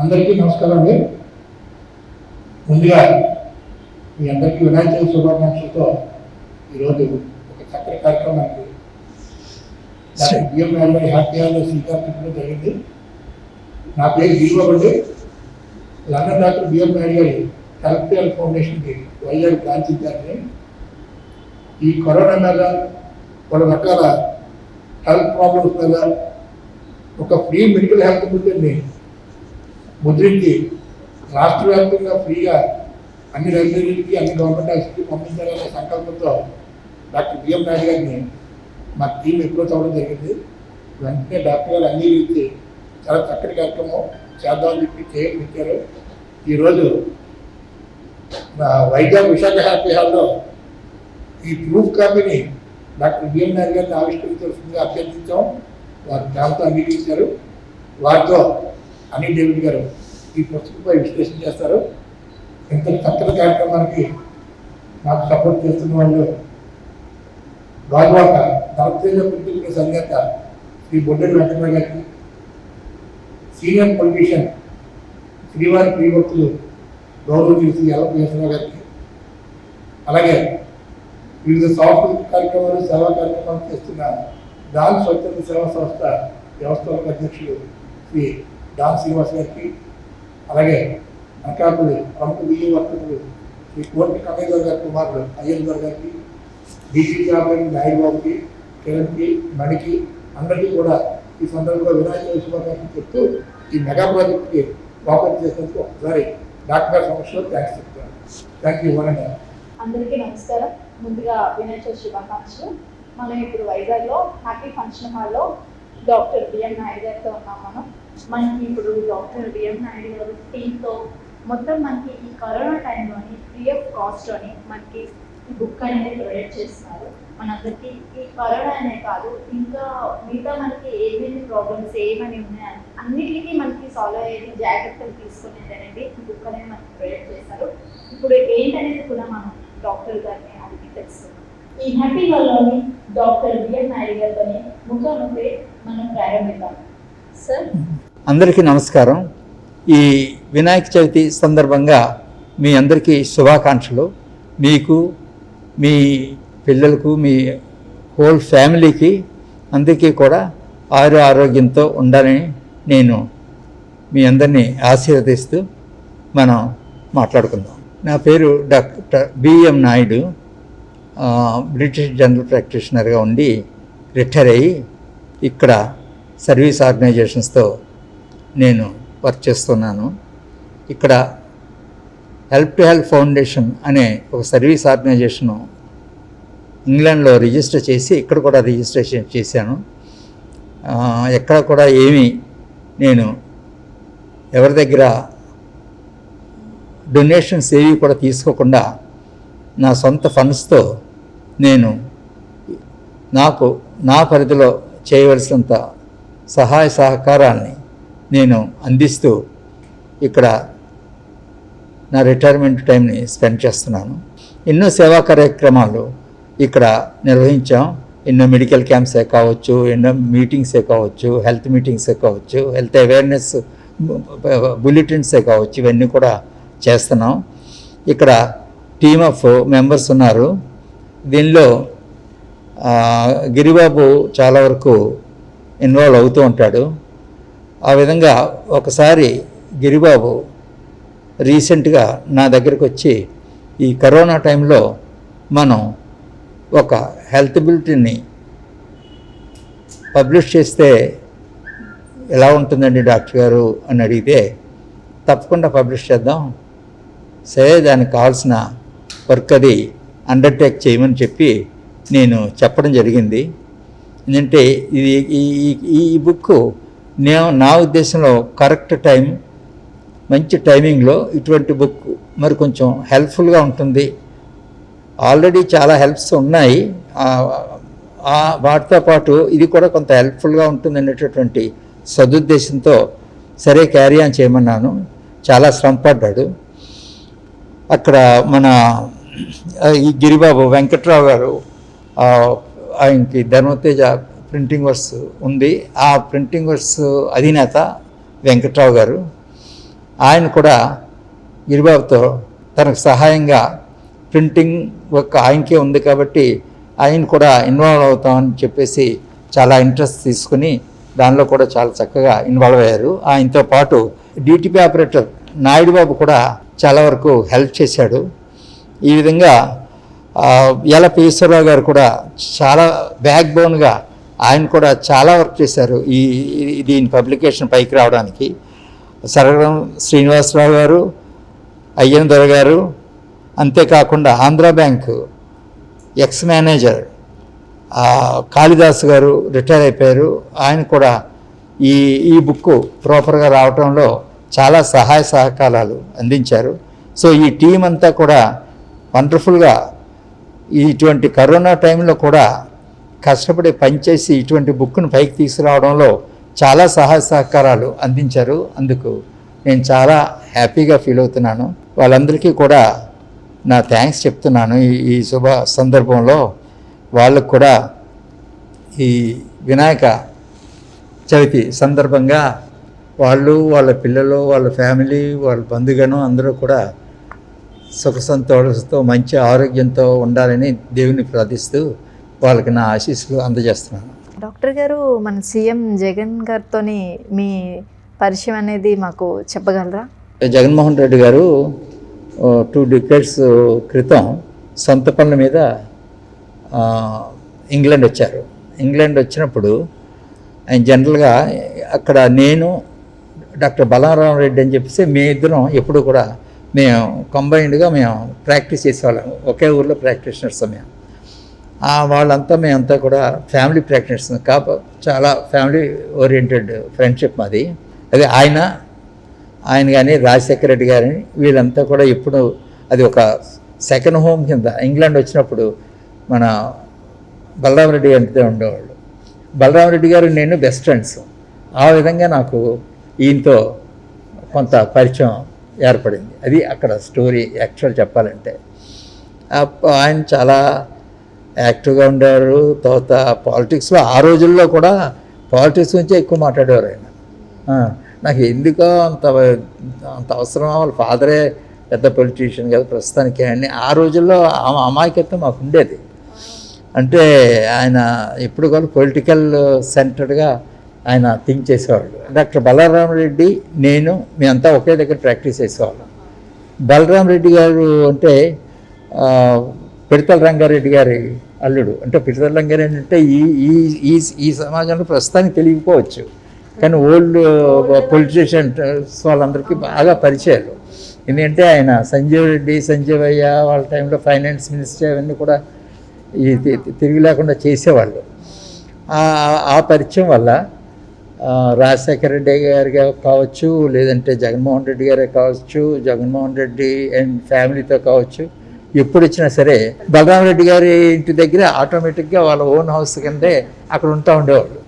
అందరికీ నమస్కారం అండి. ముందుగా మీ అందరికీ వినాయక చవితి శుభాకాంక్షలతో ఈరోజు ఒక చక్కటి కార్యక్రమానికి డాక్టర్ బిఎం నాయుడు గారి హ్యాపీ హాల్లో శ్రీకారం జరిగింది. నా పేరు దీపండి. లండన్ డాక్టర్ బిఎం నాయుడు గారి కలెక్టర్ ఫౌండేషన్కి వైజాగ్ బ్రాంచ్ ఇచ్చారని ఈ కరోనా మీద కొన్ని రకాల హెల్త్ ప్రాబ్లమ్స్ మీద ఒక ఫ్రీ మెడికల్ హెల్త్ బుల్టెన్ని ముద్రించి రాష్ట్ర వ్యాప్తంగా ఫ్రీగా అన్ని లైబ్రరీలకి అన్ని గవర్నమెంట్ హాస్పిటల్కి పంపించాలనే సంకల్పంతో డాక్టర్ బిఎం నాయుడు గారిని మా టీం అప్రోచ్ అవ్వడం జరిగింది. వెంటనే డాక్టర్ గారు అంగీకరించి చాలా చక్కటి కార్యక్రమం చేద్దామని చెప్పి చేయించారు. ఈరోజు వైజాగ్ విశాఖ హ్యాపీ హాల్లో ఈ ప్రూఫ్ కాపీని డాక్టర్ బిఎం నాయుడు గారిని ఆవిష్కరించాల్సిందిగా అభ్యర్థించాం. వారు దాంతో అంగీకరించారు. వారితో అనిల్ డేవిడ్ గారు ఈ పుస్తకంపై విశ్లేషణ చేస్తారు. ఇంత చక్కటి కార్యక్రమానికి నాకు సపోర్ట్ చేస్తున్న వాళ్ళు గాజువాక దళతేజ పుట్టిన సంగత శ్రీ బొడ్డెడి వెంకటరావు గారికి, సీనియర్ పొలిటీషియన్ శ్రీవారి ప్రియభక్తులు గౌరవ శ్రీ ఎల్లపేశ్వరరావు గారికి, అలాగే వివిధ సాంస్కృతిక కార్యక్రమాలు సేవా కార్యక్రమాలు చేస్తున్న డాన్ స్వచ్ఛంద సేవా సంస్థ వ్యవస్థాపక అధ్యక్షులు శ్రీ డాన్ శ్రీనివాస్ గారికి, అలాగే అనకాపల్లి ప్రముఖ బియ్యం వర్తకులు శ్రీ కోటి కమేశ్వర్ గారి కుమారుడు అయ్యల్ గారికి, డీసీపీ ఆఫీసర్ నాయుడు బాబుకి, కిరణ్కి, మణికి అందరికీ కూడా ఈ సందర్భంగా వినాయక శుభాకాంక్షలు చెప్తూ ఈ మెగా ప్రాజెక్ట్కి వాపస్ చేసినందుకు ఒకసారి డాక్టర్ గారి సమక్షంలో థ్యాంక్స్ చెప్తాను. Thank you. అందరికీ నమస్కారం. ముందుగా వినాయక చవితి శుభాకాంక్షలు. మనం ఇప్పుడు వైజాగ్లో హ్యాపీ ఫంక్షన్ హాల్లో డాక్టర్ బిఎం నాయుడు గారితో ఉన్నాం. మనకి ఇప్పుడు డాక్టర్ బిఎం నాయుడు గారు టీంతో మొత్తం మనకి ఈ కరోనా టైంలోని ఫ్రీ ఆఫ్ కాస్ట్లోని మనకి ఈ బుక్ అనేది ప్రొవైడ్ చేస్తున్నారు. మనందరికీ ఈ కరోనా అనే కాదు, ఇంకా మిగతా మనకి ఏమేమి ప్రాబ్లమ్స్ ఏమని ఉన్నాయని అన్నిటికీ మనకి సాల్వ్ అయ్యేది జాగ్రత్తలు తీసుకునేది ఈ బుక్ అనేది మనకి ప్రొవైడ్ చేస్తారు. ఇప్పుడు ఏంటనేది కూడా మనం డాక్టర్ గారిని అడిగి తెలుస్తున్నాం. ఈ హ్యాపీ హాల్లోని డాక్టర్ బిఎం నాయుడు గారితోని ముఖాముఖి మనం ప్రారంభిద్దాం. సార్, అందరికీ నమస్కారం. ఈ వినాయక చవితి సందర్భంగా మీ అందరికీ శుభాకాంక్షలు. మీకు, మీ పిల్లలకు, మీ హోల్ ఫ్యామిలీకి అందరికీ కూడా ఆరోగ్యంతో ఉండాలని నేను మీ అందరినీ ఆశీర్వదిస్తూ మనం మాట్లాడుకుందాం. నా పేరు doctor B M Naidu. British general ప్రాక్టీషనర్గా ఉండి రిటైర్ అయ్యి ఇక్కడ సర్వీస్ ఆర్గనైజేషన్స్తో నేను వర్క్ చేస్తున్నాను. ఇక్కడ హెల్ప్ టు హెల్ప్ ఫౌండేషన్ అనే ఒక సర్వీస్ ఆర్గనైజేషను ఇంగ్లాండ్లో రిజిస్టర్ చేసి ఇక్కడ కూడా రిజిస్ట్రేషన్ చేశాను. ఎక్కడ కూడా ఏమీ నేను ఎవరి దగ్గర డొనేషన్స్ ఏవి కూడా తీసుకోకుండా నా సొంత ఫండ్స్తో నేను నా పరిధిలో చేయవలసినంత సహాయ సహకారాన్ని నేను అందిస్తూ ఇక్కడ నా రిటైర్మెంట్ టైంని స్పెండ్ చేస్తున్నాను. ఎన్నో సేవా కార్యక్రమాలు ఇక్కడ నిర్వహించాం. ఎన్నో మెడికల్ క్యాంప్సే కావచ్చు, ఎన్నో మీటింగ్సే కావచ్చు, హెల్త్ మీటింగ్సే కావచ్చు, హెల్త్ అవేర్నెస్ బులెటిన్సే కావచ్చు, ఇవన్నీ కూడా చేస్తున్నాం. ఇక్కడ టీమ్ ఆఫ్ మెంబర్స్ ఉన్నారు. దీనిలో గిరిబాబు చాలా వరకు ఇన్వాల్వ్ అవుతూ ఉంటాడు. ఆ విధంగా ఒకసారి గిరిబాబు రీసెంట్గా నా దగ్గరికి వచ్చి ఈ కరోనా టైంలో మనం ఒక హెల్త్ బులెటిన్ని పబ్లిష్ చేస్తే ఎలా ఉంటుందండి డాక్టర్ గారు అని అడిగితే, తప్పకుండా పబ్లిష్ చేద్దాం, సరే దానికి కావాల్సిన వర్క్ అది అండర్టేక్ చేయమని చెప్పి నేను చెప్పడం జరిగింది. ఎందుకంటే ఇది ఈ బుక్ నా ఉద్దేశంలో కరెక్ట్ టైం, మంచి టైమింగ్లో ఇటువంటి బుక్ మరి కొంచెం హెల్ప్ఫుల్గా ఉంటుంది. ఆల్రెడీ చాలా హెల్ప్స్ ఉన్నాయి, వాటితో పాటు ఇది కూడా కొంత హెల్ప్ఫుల్గా ఉంటుంది అనేటటువంటి సదుద్దేశంతో సరే క్యారీ ఆన్ చేయమన్నాను. చాలా శ్రమపడ్డాడు. అక్కడ మన ఈ గిరిబాబు వెంకట్రావు గారు, ఆయనకి ధర్మతేజ ప్రింటింగ్ వర్క్స్ ఉంది, ఆ ప్రింటింగ్ వర్క్స్ అధినేత వెంకట్రావు గారు. ఆయన కూడా గిరిబాబుతో తనకు సహాయంగా ప్రింటింగ్ వర్క్ ఆయనకే ఉంది కాబట్టి ఆయన కూడా ఇన్వాల్వ్ అవుతామని చెప్పేసి చాలా ఇంట్రెస్ట్ తీసుకుని దానిలో కూడా చాలా చక్కగా ఇన్వాల్వ్ అయ్యారు. ఆయనతో పాటు డిటిపి ఆపరేటర్ నాయుడు బాబు కూడా చాలా వరకు హెల్ప్ చేశాడు. ఈ విధంగా యలప ఈశ్వరరావు గారు కూడా చాలా బ్యాక్ బోన్గా ఆయన కూడా చాలా వర్క్ చేశారు దీని పబ్లికేషన్ పైకి రావడానికి. సరగం శ్రీనివాసరావు గారు, అయ్యన్ దొర గారు, అంతేకాకుండా Andhra bank X manager Kalidas గారు రిటైర్ అయిపోయారు. ఆయన కూడా ఈ బుక్ ప్రాపర్గా రావటంలో చాలా సహాయ సహకారాలు అందించారు. సో ఈ టీం అంతా కూడా వండర్ఫుల్గా ఇటువంటి కరోనా టైంలో కూడా కష్టపడి పనిచేసి ఇటువంటి బుక్ను పైకి తీసుకురావడంలో చాలా సహాయ సహకారాలు అందించారు. అందుకు నేను చాలా హ్యాపీగా ఫీల్ అవుతున్నాను. వాళ్ళందరికీ కూడా నా థ్యాంక్స్ చెప్తున్నాను. ఈ శుభ సందర్భంలో వాళ్ళకు కూడా ఈ వినాయక చవితి సందర్భంగా వాళ్ళు, వాళ్ళ పిల్లలు, వాళ్ళ ఫ్యామిలీ, వాళ్ళ బంధుగణం అందరూ కూడా సుఖ సంతోషంతో మంచి ఆరోగ్యంతో ఉండాలని దేవుని ప్రార్థిస్తూ వాళ్ళకి నా ఆశీస్సులు అందజేస్తున్నాను. డాక్టర్ గారు, మన సీఎం జగన్ గారితో మీ పరిచయం అనేది మాకు చెప్పగలరా? జగన్మోహన్ రెడ్డి గారు 2 decades క్రితం సొంత పనుల మీద ఇంగ్లాండ్ వచ్చారు. ఇంగ్లాండ్ వచ్చినప్పుడు ఆయన జనరల్గా అక్కడ నేను డాక్టర్ బలరాం రెడ్డి అని చెప్పేసి మేము ఇద్దరం ఎప్పుడు కూడా మేము కంబైన్డ్గా మేము ప్రాక్టీస్ చేసేవాళ్ళం. ఒకే ఊళ్ళో ప్రాక్టీషనర్స్ మేము. మేమంతా కూడా ఫ్యామిలీ ప్రాక్టీషనర్స్. చాలా ఫ్యామిలీ ఓరియంటెడ్ ఫ్రెండ్షిప్ మాది. అదే ఆయన కానీ రాజశేఖర రెడ్డి గారిని వీళ్ళంతా కూడా ఎప్పుడు అది ఒక సెకండ్ హోమ్ కింద ఇంగ్లాండ్ వచ్చినప్పుడు మన బలరామరెడ్డి గారితో ఉండేవాళ్ళు. బలరామరెడ్డి గారు నేను బెస్ట్ ఫ్రెండ్స్. ఆ విధంగా నాకు ఈయనతో కొంత పరిచయం ఏర్పడింది. అది అక్కడ స్టోరీ యాక్చువల్ చెప్పాలంటే. ఆయన చాలా యాక్టివ్గా ఉండేవారు. తర్వాత పాలిటిక్స్లో ఆ రోజుల్లో కూడా పాలిటిక్స్ గురించే ఎక్కువ మాట్లాడేవారు ఆయన. నాకు ఎందుకో అంత అవసరం, వాళ్ళ ఫాదరే పెద్ద పొలిటీషియన్ కదా ప్రస్తుతానికి. అని ఆ రోజుల్లో అమాయకత్వం మాకు ఉండేది. అంటే ఆయన ఎప్పుడు కూడా పొలిటికల్ సెంటర్డ్గా ఆయన థింక్ చేసేవాళ్ళు. డాక్టర్ బలరామరెడ్డి నేను మేమంతా ఒకే దగ్గర ప్రాక్టీస్ చేసేవాళ్ళం. బలరామరెడ్డి గారు అంటే పిడతల రంగారెడ్డి గారి అల్లుడు. అంటే పిడతల రంగారెడ్డి అంటే ఈ సమాజంలో ప్రస్తుతానికి తెలియకపోవచ్చు, కానీ ఓల్డ్ పొలిటీషియన్స్ వాళ్ళందరికీ బాగా పరిచయాలు. ఎందుకంటే ఆయన సంజీవయ్య వాళ్ళ టైంలో ఫైనాన్స్ మినిస్టర్ అవన్నీ కూడా తిరిగి లేకుండా చేసేవాళ్ళు. ఆ పరిచయం వల్ల రాజశేఖర రెడ్డి గారు కావచ్చు, లేదంటే జగన్మోహన్ రెడ్డి గారే కావచ్చు, జగన్మోహన్ రెడ్డి అండ్ ఫ్యామిలీతో కావచ్చు, ఎప్పుడు వచ్చినా సరే బలరామరెడ్డి గారి ఇంటి దగ్గర ఆటోమేటిక్గా వాళ్ళ ఓన్ హౌస్ కిందే అక్కడ ఉండేవాళ్ళు.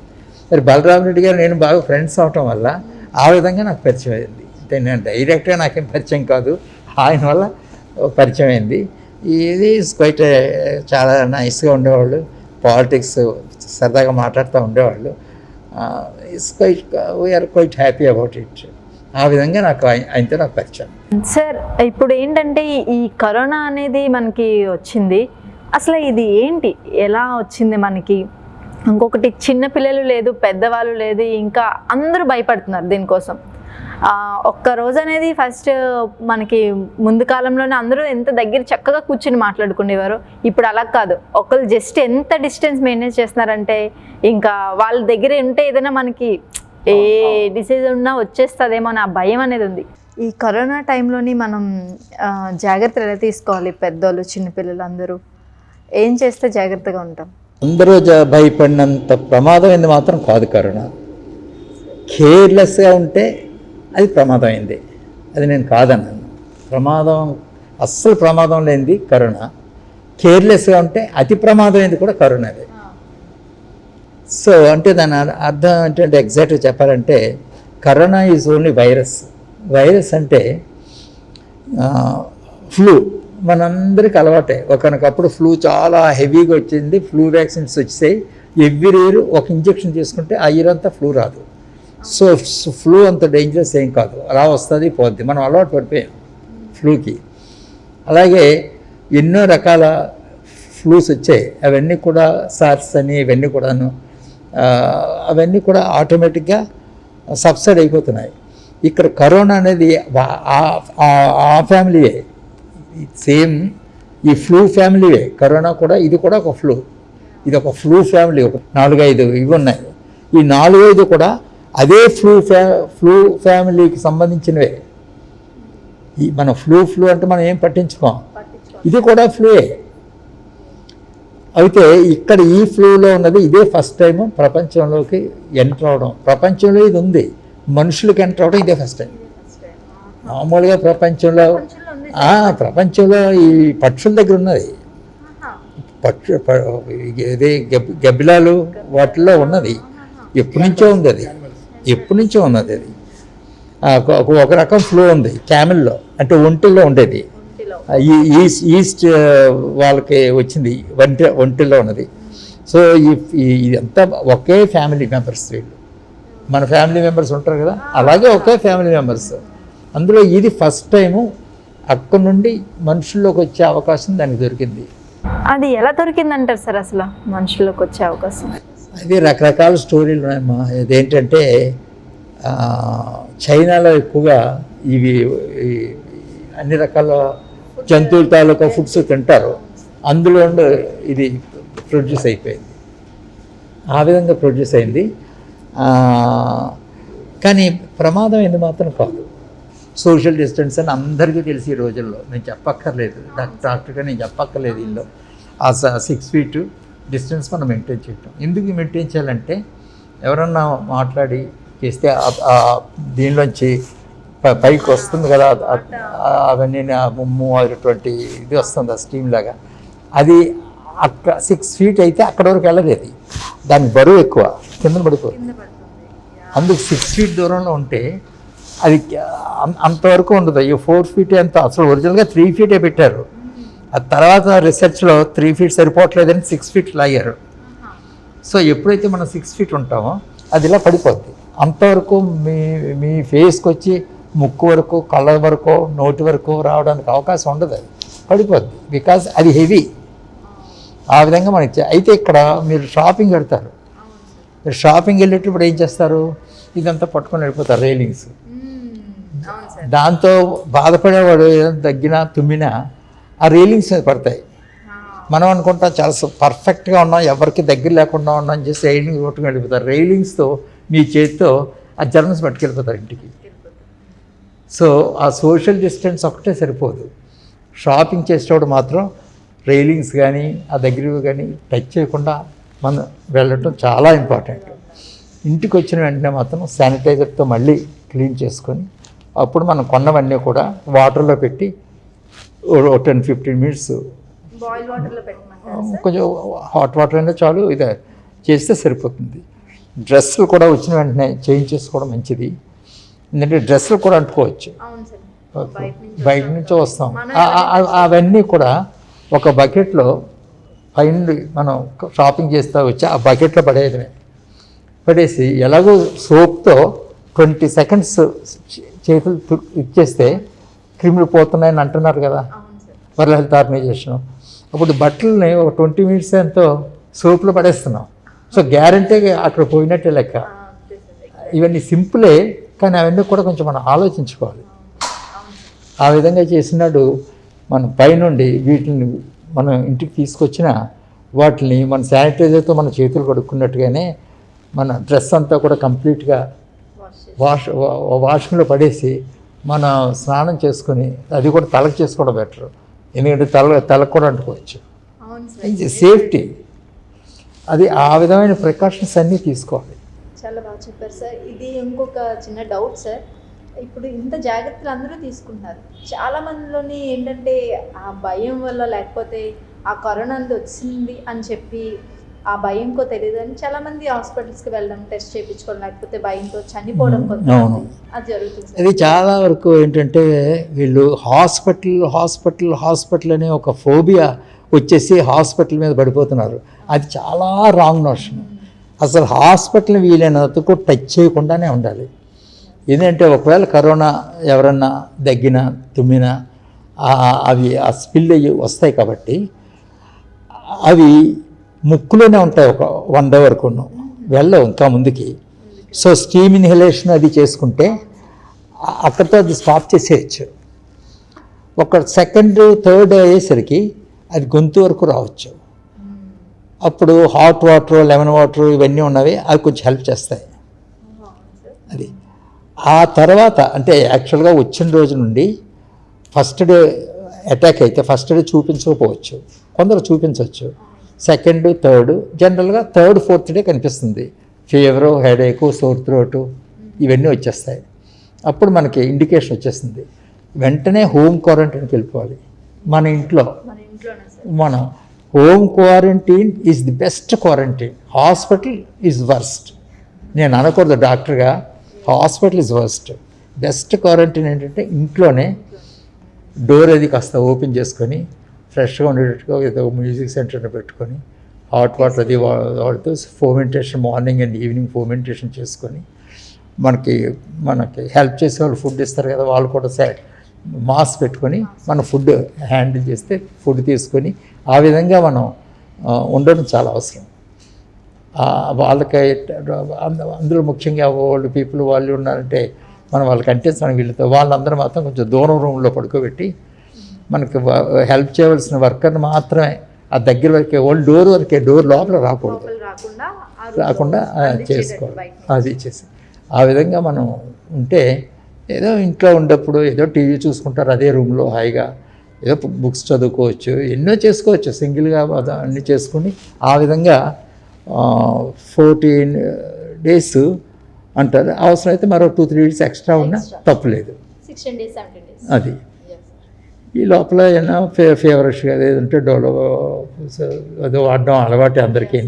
మరి బలరామరెడ్డి గారు నేను బాగా ఫ్రెండ్స్ అవటం వల్ల ఆ విధంగా నాకు పరిచయం అయింది. అంటే నేను డైరెక్ట్గా నాకేం పరిచయం కాదు, ఆయన వల్ల పరిచయం అయింది. ఇది క్వైట్ చాలా నైస్గా ఉండేవాళ్ళు. పాలిటిక్స్ సరదాగా మాట్లాడుతూ ఉండేవాళ్ళు. We're quite happy about it. ఆ విధంగా నాకు ఆయనతో నాకు పరిచయం. సార్, ఇప్పుడు ఏంటంటే ఈ కరోనా అనేది మనకి వచ్చింది. అసలు ఇది ఏంటి, ఎలా వచ్చింది మనకి? ఇంకొకటి, చిన్నపిల్లలు లేదు, పెద్దవాళ్ళు లేదు, ఇంకా అందరూ భయపడుతున్నారు దీనికోసం. ఒక్క రోజు అనేది ఫస్ట్ మనకి ముందు కాలంలోనే అందరూ ఎంత దగ్గర చక్కగా కూర్చుని మాట్లాడుకునేవారు. ఇప్పుడు అలా కాదు. ఒకళ్ళు జస్ట్ ఎంత డిస్టెన్స్ మెయింటైన్ చేస్తున్నారంటే ఇంకా వాళ్ళ దగ్గర ఉంటే ఏదైనా మనకి ఏ డిసీజ్ ఉన్నా వచ్చేస్తుందేమో అనే భయం అనేది ఉంది. ఈ కరోనా టైంలోని మనం జాగ్రత్తలు ఎలా తీసుకోవాలి? పెద్దోళ్ళు, చిన్నపిల్లలు అందరూ ఏం చేస్తే జాగ్రత్తగా ఉంటాం? అందరూ భయపడినంత ప్రమాదమైంది మాత్రం కాదు కరోనా. కేర్లెస్గా ఉంటే అది ప్రమాదమైంది. అది నేను కాదన్నాను. అస్సలు ప్రమాదం లేనిది కరోనా. కేర్లెస్గా ఉంటే అతి ప్రమాదమైంది కూడా కరోనాదే. సో అంటే దాని అర్థం ఏంటంటే ఎగ్జాక్ట్గా చెప్పాలంటే కరోనా ఈజ్ ఓన్లీ వైరస్ అంటే ఫ్లూ మనందరికీ అలవాటే. ఒకనకప్పుడు ఫ్లూ చాలా హెవీగా వచ్చింది, ఫ్లూ వ్యాక్సిన్స్ వచ్చాయి. ఎవ్రీ ఇయర్ ఒక ఇంజెక్షన్ తీసుకుంటే ఆ ఇయర్ అంతా ఫ్లూ రాదు. సో ఫ్లూ అంత డేంజరస్ ఏం కాదు, అలా వస్తుంది పోద్ది, మనం అలవాటు పడిపోయాం ఫ్లూకి. అలాగే ఎన్నో రకాల ఫ్లూస్ వచ్చాయి, అవన్నీ కూడా సార్స్ అని ఇవన్నీ కూడాను అవన్నీ కూడా ఆటోమేటిక్గా సబ్సైడ్ అయిపోతున్నాయి. ఇక్కడ కరోనా అనేది ఆ ఫ్యామిలీయే, సేమ్ ఈ ఫ్లూ ఫ్యామిలీయే కరోనా కూడా. ఇది కూడా ఒక ఫ్లూ, ఇది ఒక ఫ్లూ ఫ్యామిలీ. ఒక 4-5 ఇవి ఉన్నాయి. ఈ 4-5 కూడా అదే ఫ్లూ ఫ్యామిలీకి సంబంధించినవే. ఈ మన ఫ్లూ అంటే మనం ఏం పట్టించుకోం, ఇది కూడా ఫ్లూయే. అయితే ఇక్కడ ఈ ఫ్లూలో ఉన్నది ఇదే ఫస్ట్ టైం ప్రపంచంలోకి ఎంటర్ అవడం. ప్రపంచంలో ఇది ఉంది, మనుషులకి ఎంటర్ అవడం ఇదే ఫస్ట్ టైం. మామూలుగా ప్రపంచంలో ఈ పక్షుల దగ్గర ఉన్నది, ఇదే గబ్బిలాలు వాటిల్లో ఉన్నది, ఎప్పటి నుంచో ఉంది అది, ఎప్పటి నుంచో ఉన్నది అది. ఒక రకం ఫ్లూ ఉంది క్యామెల్లో, అంటే ఒంటిలో ఉండేది. ఈస్ట్ వాళ్ళకి వచ్చింది, ఒంటిలో ఉన్నది. సో ఇదంతా ఒకే ఫ్యామిలీ మెంబర్స్ వీళ్ళు, మన ఫ్యామిలీ మెంబర్స్ ఉంటారు కదా, అలాగే ఒకే ఫ్యామిలీ మెంబర్స్. అందులో ఇది ఫస్ట్ టైము అక్కడి నుండి మనుషుల్లోకి వచ్చే అవకాశం దానికి దొరికింది. అది ఎలా దొరికిందంటారు సార్ అసలు మనుషుల్లోకి వచ్చే అవకాశం? అది రకరకాల స్టోరీలు ఉన్నాయమ్మా. ఇదేంటంటే చైనాలో ఎక్కువగా ఇవి అన్ని రకాల జంతువుల తాలూకా ఫుడ్స్ తింటారు, అందులో ఇది ప్రొడ్యూస్ అయిపోయింది, ఆ విధంగా ప్రొడ్యూస్ అయింది. కానీ ప్రమాదం ఇది మాత్రం కాదు. సోషల్ డిస్టెన్స్ అని అందరికీ తెలిసి ఈ రోజుల్లో, నేను చెప్పక్కర్లేదు, డాక్టర్గా నేను చెప్పక్కర్లేదు. ఇల్లు ఆ 6 feet డిస్టెన్స్ మనం మెయింటైన్ చేయటం. ఎందుకు మెయింటైన్ చేయాలంటే ఎవరన్నా మాట్లాడి చేస్తే దీనిలోంచి పైకి వస్తుంది కదా, అవన్నీ ముమ్ము అటువంటి ఇది వస్తుంది, ఆ స్టీమ్ లాగా. అది అక్కడ 6 feet అయితే అక్కడ వరకు వెళ్ళలేదు, దాని బరువు ఎక్కువ, కింద పడిపోతుంది. అందుకు 6 feet దూరంలో ఉంటే అది అంతవరకు ఉండదు. ఈ 4 feet ఎంత, అసలు ఒరిజినల్గా 3 feet పెట్టారు. ఆ తర్వాత రీసెర్చ్లో 3 feet సరిపోవట్లేదని 6 feet లాగారు. సో ఎప్పుడైతే మనం 6 feet ఉంటామో అది ఇలా పడిపోద్ది. అంతవరకు మీ ఫేస్కి వచ్చి ముక్కు వరకు, కళ్ళ వరకు, నోటి వరకు రావడానికి అవకాశం ఉండదు, అది పడిపోద్ది. బికాజ్ అది హెవీ. ఆ విధంగా మనకి అయితే ఇక్కడ మీరు షాపింగ్ వెళ్తారు, మీరు షాపింగ్ వెళ్ళేటప్పుడు ఏం చేస్తారు, ఇదంతా పట్టుకొని వెళ్ళిపోతారు రైలింగ్స్. దాంతో బాధపడేవాడు ఏదైనా తగ్గినా తుమ్మినా ఆ రైలింగ్స్ మీద పడతాయి. మనం అనుకుంటాం చాలా పర్ఫెక్ట్గా ఉన్నాం, ఎవరికి దగ్గర లేకుండా ఉన్నాం అని చేసి రైలింగ్ కొట్టుకుని వెళ్ళిపోతారు. రైలింగ్స్తో మీ చేతితో ఆ జర్మ్స్ పట్టుకెళ్ళిపోతారు ఇంటికి. సో ఆ సోషల్ డిస్టెన్స్ ఒకటే సరిపోదు. షాపింగ్ చేసేటప్పుడు మాత్రం రైలింగ్స్ కానీ ఆ దగ్గరవి కానీ టచ్ చేయకుండా మనం వెళ్ళటం చాలా ఇంపార్టెంట్. ఇంటికి వచ్చిన వెంటనే మాత్రం శానిటైజర్తో మళ్ళీ క్లీన్ చేసుకొని అప్పుడు మనం కొన్నవన్నీ కూడా వాటర్లో పెట్టి 10-15 minutes కొంచెం హాట్ వాటర్ అయినా చాలు, ఇదే చేస్తే సరిపోతుంది. డ్రెస్సులు కూడా వచ్చిన వెంటనే చేంజ్ చేసుకోవడం మంచిది, ఎందుకంటే డ్రెస్సులు కూడా అంటుకోవచ్చు, బయట నుంచో వస్తాం. అవన్నీ కూడా ఒక బకెట్లో పైన మనం షాపింగ్ చేస్తూ వచ్చి ఆ బకెట్లో పడేసి ఎలాగో సోప్తో 20 seconds చేతులు ఇచ్చేస్తే క్రిములు పోతున్నాయని అంటున్నారు కదా, వరల్డ్ హెల్త్ ఆర్గనైజేషన్. అప్పుడు బట్టలని ఒక 20 minutes ఎంతో సోప్లో పడేస్తున్నాం. సో గ్యారంటీగా అక్కడ పోయినట్టే లెక్క. ఇవన్నీ సింపులే, కానీ అవన్నీ కూడా కొంచెం మనం ఆలోచించుకోవాలి. ఆ విధంగా చేసినాడు మనం పైనుండి వీటిని మనం ఇంటికి తీసుకొచ్చిన వాటిని మన శానిటైజర్తో మన చేతులు కడుక్కున్నట్టుగానే మన డ్రెస్ అంతా కూడా కంప్లీట్గా వాషింగ్లో పడేసి మనం స్నానం చేసుకొని, అది కూడా తలకు చేసుకోవడం బెటర్, ఎందుకంటే తలకు కూడా అంటుకోవచ్చు. సేఫ్టీ అది, ఆ విధమైన ప్రికాషన్స్ అన్నీ తీసుకోవాలి. చాలా బాగా చెప్పారు సార్. ఇది ఇంకొక చిన్న డౌట్ సార్, ఇప్పుడు ఇంత జాగ్రత్తలు అందరూ తీసుకుంటున్నారు, చాలా మందిలోని ఏంటంటే ఆ భయం వల్ల, లేకపోతే ఆ కరోనా అనేది వచ్చింది అని చెప్పి ఆ భయంకో తెలియదు అని చాలామంది హాస్పిటల్స్కి వెళ్ళడం, టెస్ట్ చేయించుకోవడం, లేకపోతే భయంతో చనిపోవడం అది జరుగుతుంది. అది చాలా వరకు ఏంటంటే వీళ్ళు హాస్పిటల్ అనే ఒక ఫోబియా వచ్చేసి హాస్పిటల్ మీద పడిపోతున్నారు. అది చాలా రాంగ్ నోషన్. అసలు హాస్పిటల్ వీలైనందుకు టచ్ చేయకుండానే ఉండాలి. ఏంటంటే ఒకవేళ కరోనా ఎవరన్నా దగ్గినా తుమ్మినా అవి ఆ స్పిల్ అయ్యి వస్తాయి కాబట్టి అవి ముక్కులోనే ఉంటాయి ఒక 1 day వరకు వెళ్ళవు ఇంకా ముందుకి. సో స్టీమ్ ఇన్హలేషన్ అది చేసుకుంటే అక్కడితో అది స్టాప్ చేసేయచ్చు. ఒక 2nd, 3rd అయ్యేసరికి అది గొంతు వరకు రావచ్చు. అప్పుడు హాట్ వాటర్, లెమన్ వాటర్ ఇవన్నీ ఉన్నవి అవి కొంచెం హెల్ప్ చేస్తాయి. అది ఆ తర్వాత అంటే యాక్చువల్గా వచ్చిన రోజు నుండి ఫస్ట్ డే అటాక్ అయితే ఫస్ట్ డే చూపించకపోవచ్చు, కొందరు చూపించవచ్చు. 2nd, 3rd జనరల్గా 3rd, 4th డే కనిపిస్తుంది. ఫీవరు, హెడేకు, సోర్ థ్రోటు ఇవన్నీ వచ్చేస్తాయి. అప్పుడు మనకి ఇండికేషన్ వచ్చేస్తుంది. వెంటనే హోమ్ క్వారంటైన్కి వెళ్ళిపోవాలి. మన ఇంట్లో మనం home quarantine is the best quarantine. Hospital is worst. నేను అనకూడదు డాక్టర్గా, hospital is worst. Best quarantine ఏంటంటే ఇంట్లోనే డోర్ అది కాస్త ఓపెన్ చేసుకొని ఫ్రెష్గా ఉండేటట్టుగా ఏదో మ్యూజిక్ సెంటర్ని పెట్టుకొని హాట్ వాటర్ అది వాడుతూ fomentation morning and evening fomentation చేసుకొని మనకి హెల్ప్ చేసే వాళ్ళు ఫుడ్ ఇస్తారు కదా, వాళ్ళు కూడా మాస్క్ పెట్టుకొని మన ఫుడ్ హ్యాండిల్ చేస్తే ఫుడ్ తీసుకొని ఆ విధంగా మనం ఉండడం చాలా అవసరం. వాళ్ళకి అందులో ముఖ్యంగా ఓల్డ్ పీపుల్ వాళ్ళు ఉన్నారంటే మనం వాళ్ళకి అంటించడం వీళ్ళతో వాళ్ళందరూ మాత్రం కొంచెం దూరం రూమ్లో పడుకోబెట్టి మనకి హెల్ప్ చేయవలసిన వర్కర్ని మాత్రమే ఆ దగ్గర వరకే ఓల్డ్ డోర్ వరకే, డోర్ లోపల రాకుండా చేసుకోవాలి. అది చేసి ఆ విధంగా మనం ఉంటే ఏదో ఇంట్లో ఉండేప్పుడు ఏదో టీవీ చూసుకుంటారు అదే రూమ్లో హాయిగా, ఏదో బుక్స్ చదువుకోవచ్చు, ఎన్నో చేసుకోవచ్చు సింగిల్గా అన్నీ చేసుకుని ఆ విధంగా 14 days అంటారు. అవసరమైతే మరో 2-3 days ఎక్స్ట్రా ఉన్నా తప్పులేదు. 16 days, 17 days. అది ఈ లోపల ఏమైనా ఫేవరెట్గా ఏదంటే డోలో అది వాడడం అలవాటే అందరికీ.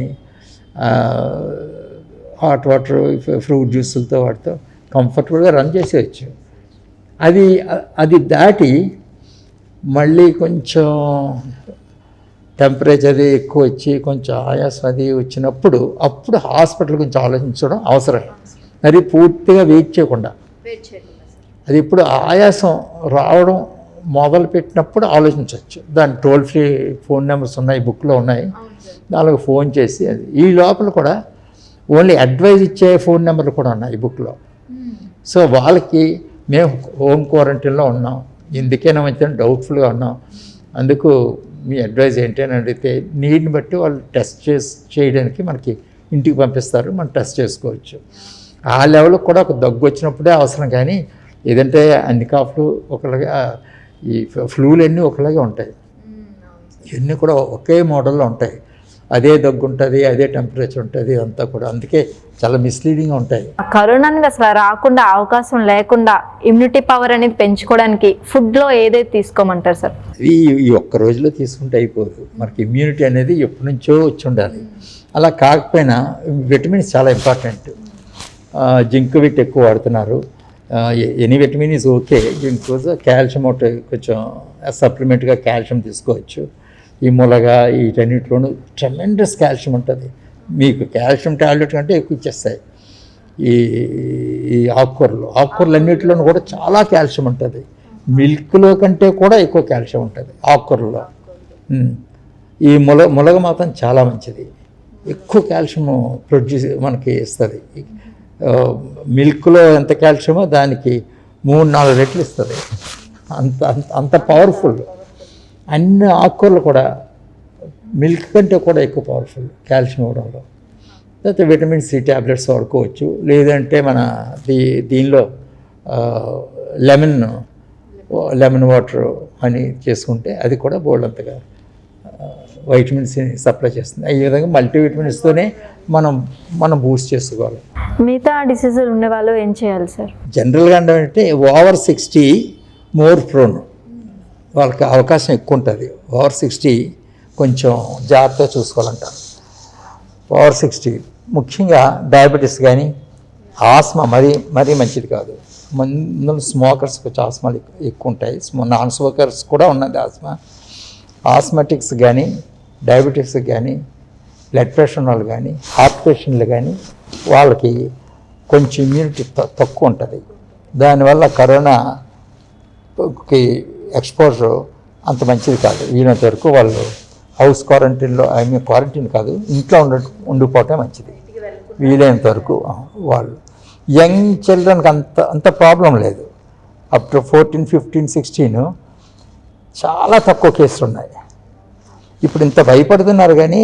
హాట్ వాటర్, ఫ్రూట్ జ్యూసులతో వాడుతూ కంఫర్టబుల్గా రన్ చేసేయచ్చు. అది దాటి మళ్ళీ కొంచెం టెంపరేచర్ అది ఎక్కువ వచ్చి కొంచెం ఆయాసం అది వచ్చినప్పుడు అప్పుడు హాస్పిటల్ గురించి ఆలోచించడం అవసరం. మరి పూర్తిగా వెయిట్ చేయకుండా అది ఇప్పుడు ఆయాసం రావడం మొదలుపెట్టినప్పుడు ఆలోచించవచ్చు. దాని టోల్ ఫ్రీ ఫోన్ నెంబర్స్ ఉన్నాయి, బుక్లో ఉన్నాయి, దానికి ఫోన్ చేసి అది ఈ లోపల కూడా ఓన్లీ అడ్వైజ్ ఇచ్చే ఫోన్ నెంబర్లు కూడా ఉన్నాయి ఈ బుక్లో. సో వాళ్ళకి మేము హోమ్ క్వారంటైన్లో ఉన్నాం, ఎందుకైనా మంచిదని డౌట్ఫుల్గా ఉన్నాం, అందుకు మీ అడ్వైజ్ ఏంటి అని అడిగితే నీడ్ని బట్టి వాళ్ళు టెస్ట్ చేయడానికి మనకి ఇంటికి పంపిస్తారు, మనం టెస్ట్ చేసుకోవచ్చు. ఆ లెవెల్కి కూడా ఒక దగ్గు వచ్చినప్పుడే అవసరం, కానీ ఏదంటే అన్ని కాఫ్లు ఒకలాగా ఈ ఫ్లూలు అన్నీ ఒకలాగే ఉంటాయి, ఇవన్నీ కూడా ఒకే మోడల్లో ఉంటాయి. అదే దగ్గు ఉంటుంది, అదే టెంపరేచర్ ఉంటుంది, అంతా కూడా అందుకే చాలా మిస్లీడింగ్గా ఉంటాయి. కరోనా అనేది అసలు రాకుండా అవకాశం లేకుండా ఇమ్యూనిటీ పవర్ అనేది పెంచుకోవడానికి ఫుడ్లో ఏదైతే తీసుకోమంటారు సార్? ఈ ఒక్క రోజులో తీసుకుంటే అయిపోదు, మనకి ఇమ్యూనిటీ అనేది ఎప్పటి నుంచో వచ్చి ఉండాలి. అలా కాకపోయినా విటమిన్స్ చాలా ఇంపార్టెంట్. జింక్ విట్ ఎక్కువ వాడుతున్నారు, ఎనీ విటమిన్ ఈజ్ ఓకే. ఇంకోసం కాల్షియం ఒకటి కొంచెం సప్లిమెంట్గా కాల్షియం తీసుకోవచ్చు. ఈ ములగా వీటన్నిటిలోనూ ట్రెమెండస్ కాల్షియం ఉంటుంది. మీకు కాల్షియం టాబ్లెట్ కంటే ఎక్కువ ఇచ్చేస్తాయి ఈ ఆకుకూరలు అన్నిటిలోనూ కూడా చాలా కాల్షియం ఉంటుంది. మిల్క్లో కంటే కూడా ఎక్కువ కాల్షియం ఉంటుంది ఆకుకూరలో. ఈ ములగ మాత్రం చాలా మంచిది, ఎక్కువ కాల్షియం ప్రొడ్యూస్ మనకి ఇస్తుంది. మిల్క్లో ఎంత కాల్షియమో దానికి 3-4 రెట్లు ఇస్తుంది, అంత పవర్ఫుల్. అన్ని ఆకుకూరలు కూడా మిల్క్ కంటే కూడా ఎక్కువ పవర్ఫుల్ కాల్షియం ఇవ్వడంలో. లేకపోతే విటమిన్ సి ట్యాబ్లెట్స్ వాడుకోవచ్చు, లేదంటే మన దీనిలో లెమన్ వాటర్ అని చేసుకుంటే అది కూడా బోల్డంతగా వైటమిన్ సిని సప్లై చేస్తుంది. ఈ విధంగా మల్టీవిటమిన్స్తోనే మనం బూస్ట్ చేసుకోవాలి. మిగతా డిసీజులు ఉన్న వాళ్ళు ఏం చేయాలి సార్? జనరల్గా అంటే ఓవర్ 60 మోర్ ప్రోన్, వాళ్ళకి అవకాశం ఎక్కువ ఉంటుంది. ఓవర్ 60 కొంచెం జాగ్రత్తగా చూసుకోవాలంటారు. ఓవర్ 60 ముఖ్యంగా డయాబెటీస్ కానీ ఆస్మా మరీ మంచిది కాదు. స్మోకర్స్ కొంచెం ఆస్మాలు ఎక్కువ ఉంటాయి, నాన్ స్మోకర్స్ కూడా ఉన్నది ఆస్మా. ఆస్మాటిక్స్ కానీ డయాబెటీస్ కానీ బ్లడ్ ప్రెషర్ వాళ్ళు కానీ హార్ట్ పేషెంట్లు కానీ వాళ్ళకి కొంచెం ఇమ్యూనిటీ తక్కువ ఉంటుంది. దానివల్ల కరోనాకి ఎక్స్పోజర్ అంత మంచిది కాదు. వీళ్ళంత వరకు వాళ్ళు హౌస్ క్వారంటైన్లో క్వారంటైన్ కాదు, ఇంట్లో ఉండిపోవటం మంచిది వీలైనంత వరకు. వాళ్ళు యంగ్ చిల్డ్రన్కి అంత ప్రాబ్లం లేదు. అప్ టు 14, 15, 16 చాలా తక్కువ కేసులు ఉన్నాయి. ఇప్పుడు ఇంత భయపడుతున్నారు కానీ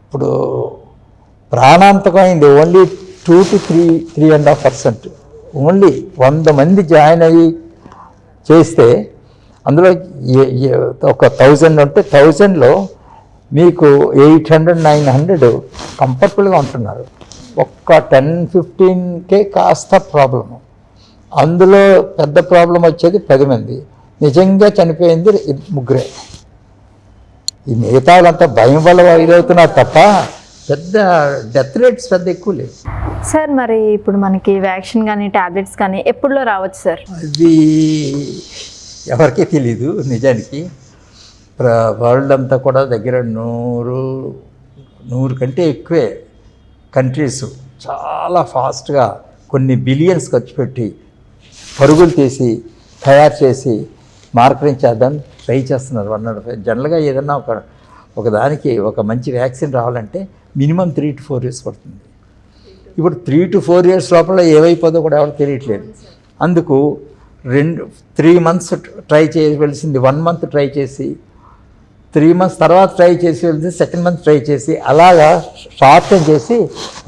ఇప్పుడు ప్రాణాంతకమైంది ఓన్లీ 2 to 3.5%. ఓన్లీ 100 మంది జాయిన్ అయ్యి చేస్తే అందులో ఒక 1000 ఉంటే 1000లో మీకు 800-900 కంఫర్టబుల్గా ఉంటున్నారు. ఒక్క 10-15కే కాస్త ప్రాబ్లము. అందులో పెద్ద ప్రాబ్లం వచ్చేది 10 మంది. నిజంగా చనిపోయింది 3. ఈ మిగతా వాళ్ళంతా భయం వల్ల ఇదవుతున్నారు తప్ప పెద్ద డెత్ రేట్స్ పెద్ద ఎక్కువ లేవు. సార్ మరి ఇప్పుడు మనకి వ్యాక్సిన్ కానీ టాబ్లెట్స్ కానీ ఎప్పుడులో రావచ్చు సార్? అది ఎవరికీ తెలీదు నిజానికి. వరల్డ్ అంతా కూడా దగ్గర 100 కంటే ఎక్కువే కంట్రీస్ చాలా ఫాస్ట్గా కొన్ని బిలియన్స్ ఖర్చు పెట్టి పరుగులు తీసి తయారు చేసి మార్కెటింగ్ చేద్దాం ట్రై చేస్తున్నారు. 105 జనరల్గా ఏదన్నా ఒక దానికి ఒక మంచి వ్యాక్సిన్ రావాలంటే మినిమం 3 to 4 years పడుతుంది. ఇప్పుడు 3 to 4 years లోపల ఏమైపోదో కూడా ఎవరు తెలియట్లేదు. అందుకు 3 months ట్రై చేయవలసింది 1 month ట్రై చేసి 3 months తర్వాత ట్రై చేసి వెళ్తే సెకండ్ మంత్ ట్రై చేసి అలాగా షార్టన్ చేసి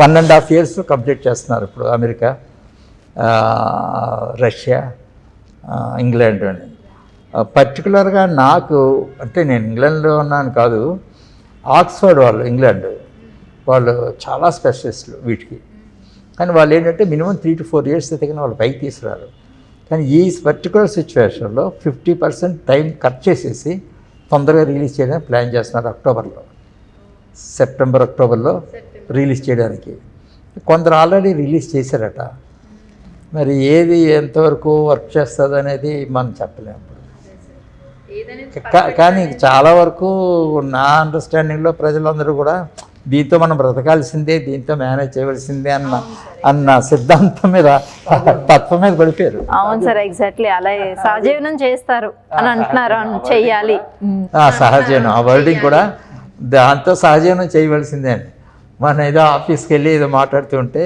1.5 years కంప్లీట్ చేస్తున్నారు. ఇప్పుడు అమెరికా, రష్యా, ఇంగ్లాండ్ అని. పర్టికులర్గా నాకు అంటే నేను ఇంగ్లాండ్లో ఉన్నాను కాదు, ఆక్స్ఫర్డ్ వాళ్ళు ఇంగ్లాండ్ వాళ్ళు చాలా స్పెషలిస్టులు వీటికి. కానీ వాళ్ళు ఏంటంటే మినిమం 3 to 4 years అయితే కానీ వాళ్ళు పైకి తీసుకురారు. కానీ ఈ పర్టికులర్ సిచ్యువేషన్లో 50% టైం కట్ చేసేసి తొందరగా రిలీజ్ చేయడానికి ప్లాన్ చేస్తున్నారు. సెప్టెంబర్ అక్టోబర్లో రిలీజ్ చేయడానికి. కొందరు ఆల్రెడీ రిలీజ్ చేశారట. మరి ఏది ఎంతవరకు వర్క్ చేస్తుంది అనేది మనం చెప్పలేము. కానీ చాలా వరకు నా అండర్స్టాండింగ్లో ప్రజలందరూ కూడా దీంతో మనం బ్రతకాల్సిందే, దీంతో మేనేజ్ చేయవలసిందే అన్న సిద్ధాంతం మీద తత్వం మీద పడిపోయారు. అవును సార్, ఎగ్జాక్ట్లీ అలా సహజీవనం చేస్తారు అని అంటున్నారు, చెయ్యాలి. సహజీవనం ఆ వర్డింగ్ కూడా దాంతో సహజీవనం చేయవలసిందే అని. మనం ఏదో ఆఫీస్కి వెళ్ళి ఏదో మాట్లాడుతుంటే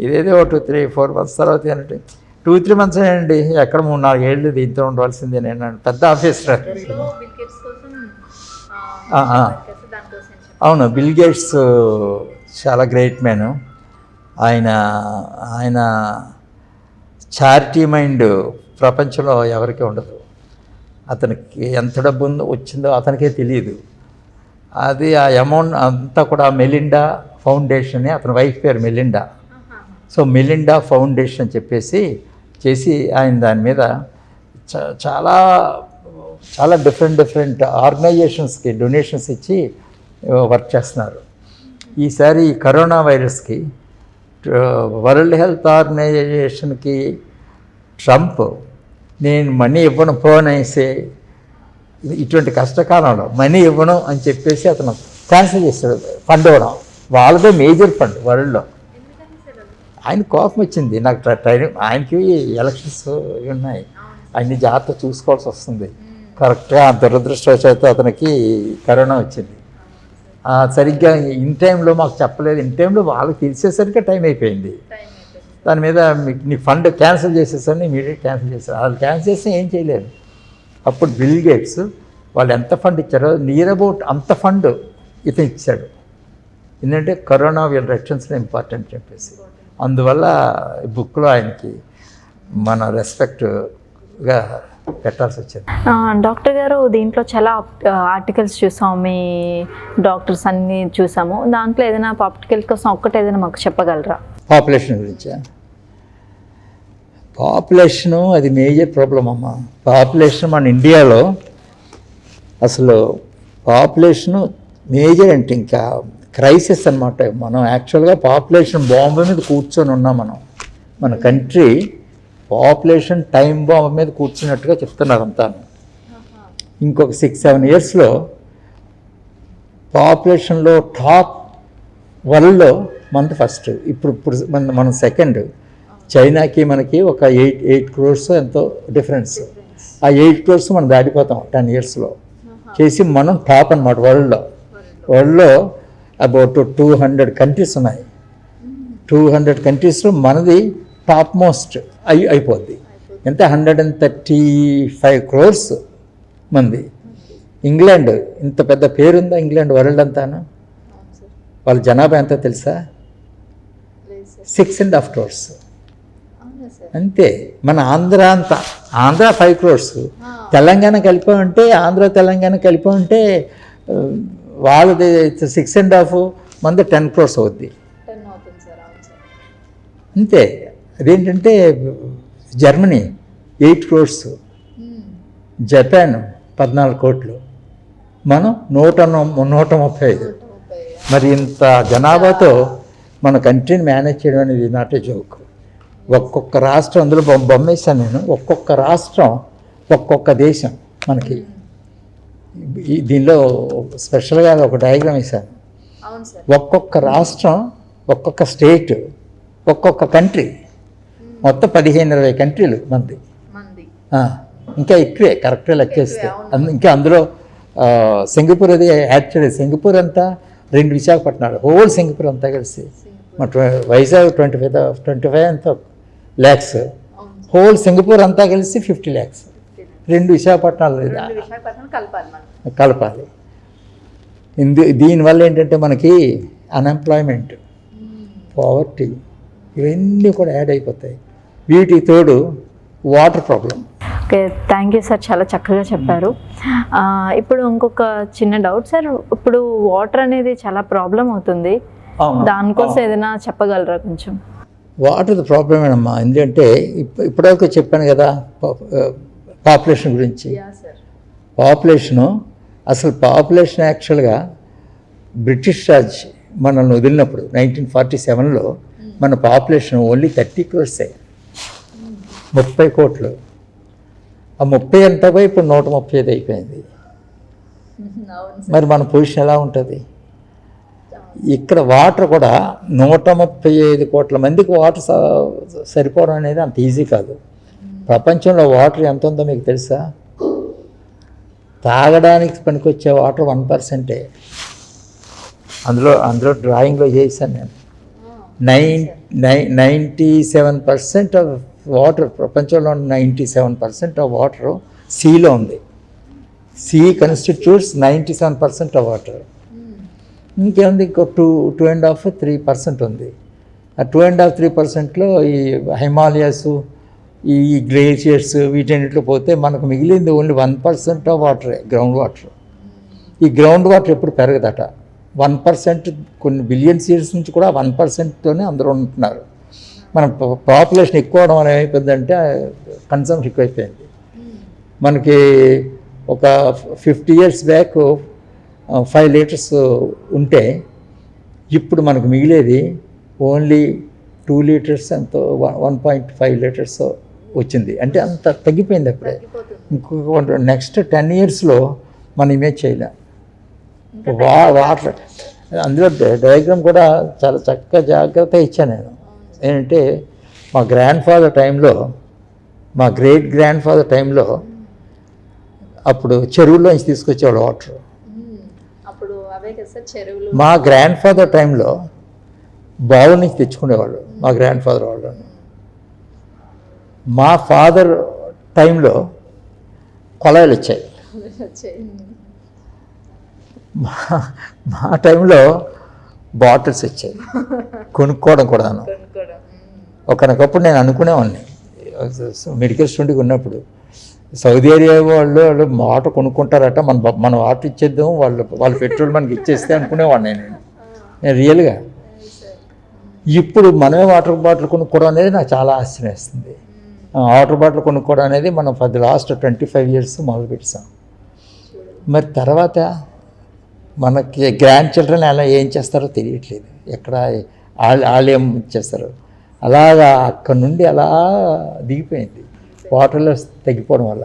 ఇదేదో 2-3-4 months తర్వాత ఏంటంటే 2-3 months అండి, ఎక్కడ 3-4 ఏళ్ళు దీంతో ఉండవలసిందే నేను పెద్ద ఆఫీసర్. అవును, బిల్ గేట్స్ చాలా గ్రేట్ మ్యాన్. ఆయన చారిటీ మైండ్ ప్రపంచంలో ఎవరికీ ఉండదు. అతనికి ఎంత డబ్బు వచ్చిందో అతనికే తెలియదు. అది ఆ అమౌంట్ అంతా కూడా మెలిండా ఫౌండేషన్, అతని వైఫ్ పేరు మెలిండా. సో మెలిండా ఫౌండేషన్ అని చెప్పేసి చేసి ఆయన దాని మీద చాలా చాలా డిఫరెంట్ ఆర్గనైజేషన్స్కి డొనేషన్స్ ఇచ్చి వర్క్ చేస్తున్నారు. ఈసారి కరోనా వైరస్కి వరల్డ్ హెల్త్ ఆర్గనైజేషన్కి ట్రంప్ నేను మనీ ఇవ్వను పోనేసి ఇటువంటి కష్టకాలంలో మనీ ఇవ్వను అని చెప్పేసి అతను క్యాన్సిల్ చేస్తాడు. ఫండ్ ఇవ్వడం వాళ్ళదే మేజర్ ఫండ్ వరల్డ్లో. ఆయన కోపం వచ్చింది నాకు. ఆయనకి ఎలక్షన్స్ ఉన్నాయి, అన్ని జాగ్రత్త చూసుకోవాల్సి వస్తుంది. కరెక్ట్గా దురదృష్టవశాత్తు అతనికి కరోనా వచ్చింది. సరిగ్గా ఇన్ టైంలో మాకు చెప్పలేదు. ఇన్ టైంలో వాళ్ళకి తెలిసేసరికి టైం అయిపోయింది. దాని మీద నీ ఫండ్ క్యాన్సిల్ చేసేసరికి ఇమీడియట్ క్యాన్సిల్ చేశారు. వాళ్ళు క్యాన్సిల్ చేసి ఏం చేయలేదు. అప్పుడు బిల్ గేట్స్ వాళ్ళు ఎంత ఫండ్ ఇచ్చారో నియర్ అబౌట్ అంత ఫండ్ ఇతను ఇచ్చాడు. ఎందుకంటే కరోనా వీళ్ళ రక్షన్స్లో ఇంపార్టెంట్ చెప్పేసి. అందువల్ల ఈ బుక్లో ఆయనకి మన రెస్పెక్ట్గా పెట్టాల్సి వచ్చింది. డాక్టర్ గారు, దీంట్లో చాలా ఆర్టికల్స్ చూసాము, మీ డాక్టర్స్ అన్నీ చూసాము. దాంట్లో ఏదైనా ఆర్టికల్ కోసం ఒక్కటి ఏదైనా మాకు చెప్పగలరా? పాపులేషన్ గురించా? పాపులేషను అది మేజర్ ప్రాబ్లం అమ్మ. పాపులేషన్ మన ఇండియాలో అసలు పాపులేషను మేజర్ అంటే ఇంకా క్రైసిస్ అనమాట. మనం యాక్చువల్గా పాపులేషన్ బాంబు మీద కూర్చొని ఉన్నాం. మన కంట్రీ పాపులేషన్ టైం బాంబు మీద కూర్చున్నట్టుగా చెప్తున్నారు అంతా. ఇంకొక 6-7 yearsలో పాపులేషన్లో టాప్ వరల్డ్లో మనది ఫస్ట్. ఇప్పుడు మనం సెకండ్. చైనాకి మనకి ఒక 8 crores ఎంతో డిఫరెన్స్. ఆ 8 crores మనం దాటిపోతాం 10 yearsలో చేసి మనం టాప్ అనమాట వరల్డ్లో అబౌట్ 200 కంట్రీస్ ఉన్నాయి. 200 కంట్రీస్లో మనది టాప్ మోస్ట్ అయిపోద్ది. ఎంత 135 crores మంది. ఇంగ్లాండ్ ఇంత పెద్ద పేరుందా? ఇంగ్లాండ్ వరల్డ్ అంతాను. వాళ్ళ జనాభా ఎంత తెలుసా? 6.5 crores. అంతే. మన ఆంధ్ర 5 crores. తెలంగాణ కలిపామంటే తెలంగాణ కలిపామంటే వాళ్ళది 6.5, మంది 10 crores అవుద్ది. అంతే. అదేంటంటే జర్మనీ 8 crores, జపాన్ 14 కోట్లు, మనం 135. మరి ఇంత జనాభాతో మన కంట్రీని మేనేజ్ చేయడం అనేది నాట్ ఏ జోక్. ఒక్కొక్క రాష్ట్రం, అందులో బొమ్మ వేసాను నేను, ఒక్కొక్క రాష్ట్రం ఒక్కొక్క దేశం మనకి. దీనిలో స్పెషల్గా ఒక డయాగ్రామ్ వేసాను. ఒక్కొక్క రాష్ట్రం, ఒక్కొక్క స్టేట్, ఒక్కొక్క కంట్రీ, మొత్తం 15-20 కంట్రీలు మంది. ఇంకా ఎక్కువే కరెక్ట్గా లెక్కేస్తే. ఇంకా అందులో సింగపూర్ అది యాడ్ చేయలేదు. సింగపూర్ అంతా 2 విశాఖపట్నాలు, హోల్ సింగపూర్ అంతా కలిసి. వైజాగ్ 25 అంతా lakhs, హోల్ సింగపూర్ అంతా కలిసి 50 lakhs. 2 విశాఖపట్నాలు కలపాలి. దీనివల్ల ఏంటంటే మనకి అన్ఎంప్లాయ్మెంట్, పావర్టీ ఇవన్నీ కూడా యాడ్ అయిపోతాయి. వీటికి తోడు water problem. Okay, thank you sir, చాలా చక్కగా చెప్పారు. ఇప్పుడు ఇంకొక చిన్న డౌట్ సార్. ఇప్పుడు వాటర్ అనేది చాలా ప్రాబ్లం అవుతుంది, దానికోసం ఏదైనా చెప్పగలరా కొంచెం? వాటర్ ప్రాబ్లం ఏనమ్మా. ఎందుకంటే ఇప్పటివరకు చెప్పాను కదా పాపులేషన్ గురించి. అసలు పాపులేషన్ యాక్చువల్గా బ్రిటిష్ రాజ్ మనల్ని వదిలినప్పుడు 1947లో మన పాపులేషన్ ఓన్లీ 30 crores, 30 కోట్లు. ఆ 30 అంతా పోయి ఇప్పుడు 135 అయిపోయింది. మరి మన పొజిషన్ ఎలా ఉంటుంది? ఇక్కడ వాటర్ కూడా 135 కోట్ల మందికి వాటర్ సరిపోవడం అనేది అంత ఈజీ కాదు. ప్రపంచంలో వాటర్ ఎంత ఉందో మీకు తెలుసా? తాగడానికి పనికొచ్చే వాటర్ 1%. అందులో డ్రాయింగ్లో చేశాను నేను. 97% ఆఫ్ వాటర్, ప్రపంచంలో 97% ఆఫ్ వాటర్ సీలో ఉంది. Sea constitutes 97% of water. ఇంకేముంది? ఇంకో 2.5-3% ఉంది. ఆ 2.5-3%లో ఈ హిమాలయాస్, ఈ గ్లేషియర్స్, వీటన్నిటిలో పోతే మనకు మిగిలింది ఓన్లీ 1% ఆఫ్ వాటరే, గ్రౌండ్ వాటర్. ఈ గ్రౌండ్ వాటర్ ఎప్పుడు పెరగదట. 1%, కొన్ని బిలియన్స్ ఇయర్స్ నుంచి కూడా 1%తోనే అందరూ ఉంటున్నారు. మన పాపులేషన్ ఎక్కువ అవడం వల్ల ఏమైపోయిందంటే కన్సంప్షన్ ఎక్కువైపోయింది. మనకి ఒక 50 years బ్యాక్ 5 liters ఉంటే ఇప్పుడు మనకు మిగిలేది ఓన్లీ 2 liters, ఎంతో 1.5 liters వచ్చింది. అంటే అంత తగ్గిపోయింది అప్పుడే. ఇంకొక నెక్స్ట్ 10 yearsలో మనం ఇమేజ్ చేయలేం. వాటర్ అందులో డయాగ్రామ్ కూడా చాలా చక్కగా జాగ్రత్తగా ఇచ్చాను నేను. ఏంటంటే మా గ్రాండ్ ఫాదర్ టైంలో, మా గ్రేట్ గ్రాండ్ ఫాదర్ టైంలో అప్పుడు చెరువుల్లోంచి తీసుకొచ్చేవాళ్ళు వాటర్. మా గ్రాండ్ ఫాదర్ టైంలో బావుల నుంచి తెచ్చుకునేవాళ్ళు మా గ్రాండ్ ఫాదర్ వాళ్ళు. మా ఫాదర్ టైంలో కొళాయిలు వచ్చాయి. మా టైంలో బాటిల్స్ వచ్చాయి, కొనుక్కోవడం కూడాను. ఒకనొకప్పుడు నేను అనుకునేవాడిని మెడికల్ స్టూడెంట్గా ఉన్నప్పుడు, సౌదీ అరేబియా వాళ్ళు వాటర్ కొనుక్కుంటారట, మన వాటర్ ఇచ్చేద్దాం, వాళ్ళ పెట్రోల్ మనకి ఇచ్చేస్తే అనుకునేవాడిని నేను రియల్గా. ఇప్పుడు మనమే వాటర్ బాటిల్ కొనుక్కోవడం అనేది నాకు చాలా ఆశ్చర్యం వేస్తుంది. వాటర్ బాటిల్ కొనుక్కోవడం అనేది మనం లాస్ట్ 25 years మొదలు పెట్టాం. మరి తర్వాత మనకి గ్రాండ్ చిల్డ్రన్ అలా ఏం చేస్తారో తెలియట్లేదు. ఎక్కడ వాళ్ళు ఏం చేస్తారు, అలాగా అక్కడ నుండి అలా దిగిపోయింది వాటర్లో తగ్గిపోవడం వల్ల.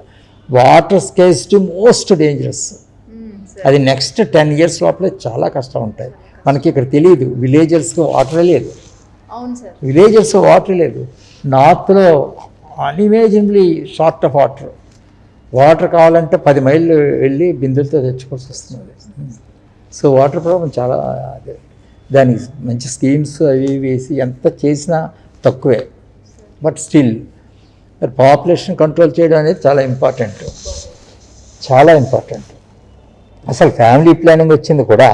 Water scarcity most dangerous. అది నెక్స్ట్ 10 years లోపల చాలా కష్టం ఉంటాయి. మనకి ఇక్కడ తెలియదు, విలేజర్స్కి వాటర్ లేదు, అవును సార్. విలేజెస్ వాటర్ లేదు. నార్త్లో అన్ఇమేజినబ్లీ షార్ట్ ఆఫ్ వాటర్ కావాలంటే 10 మైళ్ళు వెళ్ళి బిందెలతో తెచ్చుకోవాల్సి వస్తుంది. సో వాటర్ ప్రాబ్లం చాలా అదే. దానికి మంచి స్కీమ్స్ అవి వేసి ఎంత చేసినా తక్కువే. బట్ స్టిల్ పాపులేషన్ కంట్రోల్ చేయడం అనేది చాలా ఇంపార్టెంట్, చాలా ఇంపార్టెంట్. అసలు ఫ్యామిలీ ప్లానింగ్ వచ్చింది కూడా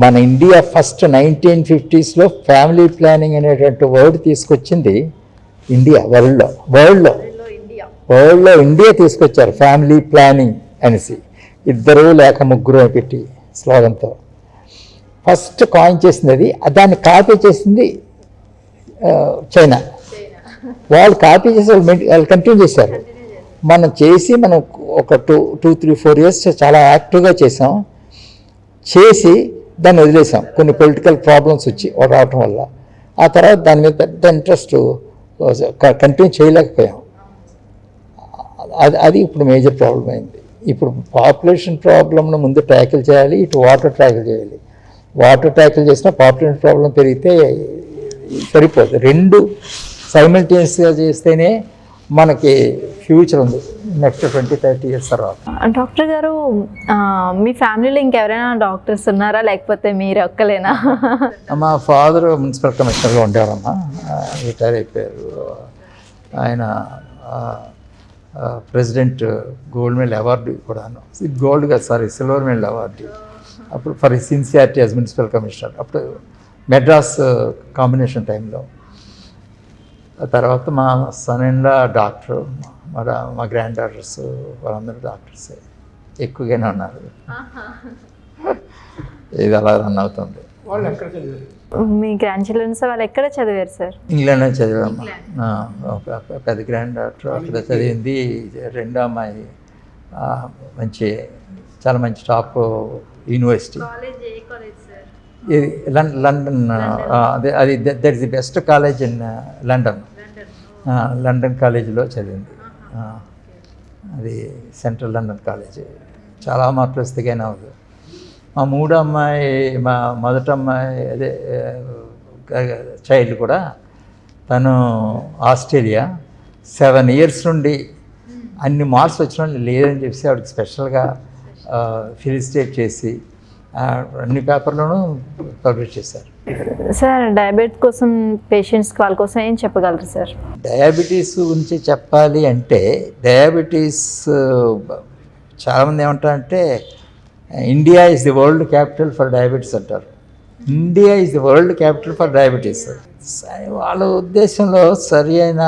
మన India first 1950s family planning అనేటువంటి వర్డ్ తీసుకొచ్చింది ఇండియా. వరల్డ్లో ఇండియా తీసుకొచ్చారు ఫ్యామిలీ ప్లానింగ్ అనేసి, 2 లేక 3 పెట్టి స్లోగన్తో ఫస్ట్ కాయిన్ చేసింది అది. దాన్ని కాపీ చేసింది చైనా. వాళ్ళు కాపీ చేసి వాళ్ళు కంటిన్యూ చేశారు. మనం ఒక 2-3-4 years చాలా యాక్టివ్గా చేసి దాన్ని వదిలేసాం. కొన్ని పొలిటికల్ ప్రాబ్లమ్స్ వచ్చి రావటం వల్ల ఆ తర్వాత దాని మీద పెద్ద ఇంట్రెస్ట్ కంటిన్యూ చేయలేకపోయాం. అది ఇప్పుడు మేజర్ ప్రాబ్లం అయింది. ఇప్పుడు పాపులేషన్ ప్రాబ్లమ్ను ముందు ట్యాకిల్ చేయాలి, ఇటు వాటర్ ట్యాకిల్ చేయాలి. వాటర్ ట్యాకిల్ చేసినా పాపులేషన్ ప్రాబ్లం పెరిగితే సరిపోదు. 2 సైమల్టేనియస్గా చేస్తేనే మనకి ఫ్యూచర్ ఉంది నెక్స్ట్ 20-30 years తర్వాత. డాక్టర్ గారు, మీ ఫ్యామిలీలో ఇంకెవరైనా డాక్టర్స్ ఉన్నారా, లేకపోతే మీరు ఒక్కలేనా? మా ఫాదర్ మున్సిపల్ కమిషనర్గా ఉండేవారమ్మా, రిటైర్ అయిపోయారు. ఆయన ప్రెసిడెంట్ గోల్డ్ మెడల్ అవార్డు కూడాను, గోల్డ్ కాదు సారీ సిల్వర్ మెడల్ అవార్డు అప్పుడు for sincerity as municipal commissioner, అప్పుడు మెడ్రాస్ కాంబినేషన్ టైంలో. ఆ తర్వాత మా సన్ ఇన్ లా డాక్టర్, మా గ్రాండ్ డాటర్స్ వాళ్ళందరూ డాక్టర్సే ఎక్కువగానే ఉన్నారు. ఇది అలా రన్ అవుతుంది. వాళ్ళు ఎక్కడ చదివారు? మీ గ్రాండ్ చిల్డ్రన్స్ వాళ్ళు ఎక్కడ చదివారు సార్? ఇంగ్లాండ్లో చదివామ్మా. ఒక పెద్ద గ్రాండ్ డాక్టర్ అక్కడ చదివింది. 2వ అమ్మాయి చాలా మంచి టాప్ యూనివర్సిటీ, ఇది లండన్. అది that is the best college in London కాలేజీలో చదివింది. అది సెంట్రల్ లండన్ కాలేజ్. చాలా మార్కులు వస్తేగానే అవ్వదు. మా 3వ అమ్మాయి, మా మొదటి అమ్మాయి అదే చైల్డ్ కూడా తను ఆస్ట్రేలియా 7 years నుండి అన్ని మార్క్స్ వచ్చిన లేదని చెప్పి ఆవిడకి స్పెషల్గా ఫెలిసిటేట్ చేసి అన్ని పేపర్లోనూ పబ్లిష్ చేశారు. సార్, డయాబెటీస్ కోసం పేషెంట్స్కి వాళ్ళ కోసం ఏం చెప్పగలరు సార్? డయాబెటీస్ గురించి చెప్పాలి అంటే, డయాబెటీస్ చాలామంది ఏమంటారంటే India is the world capital for diabetes అంటారు. India is the world capital for diabetes. వాళ్ళ ఉద్దేశంలో సరి అయిన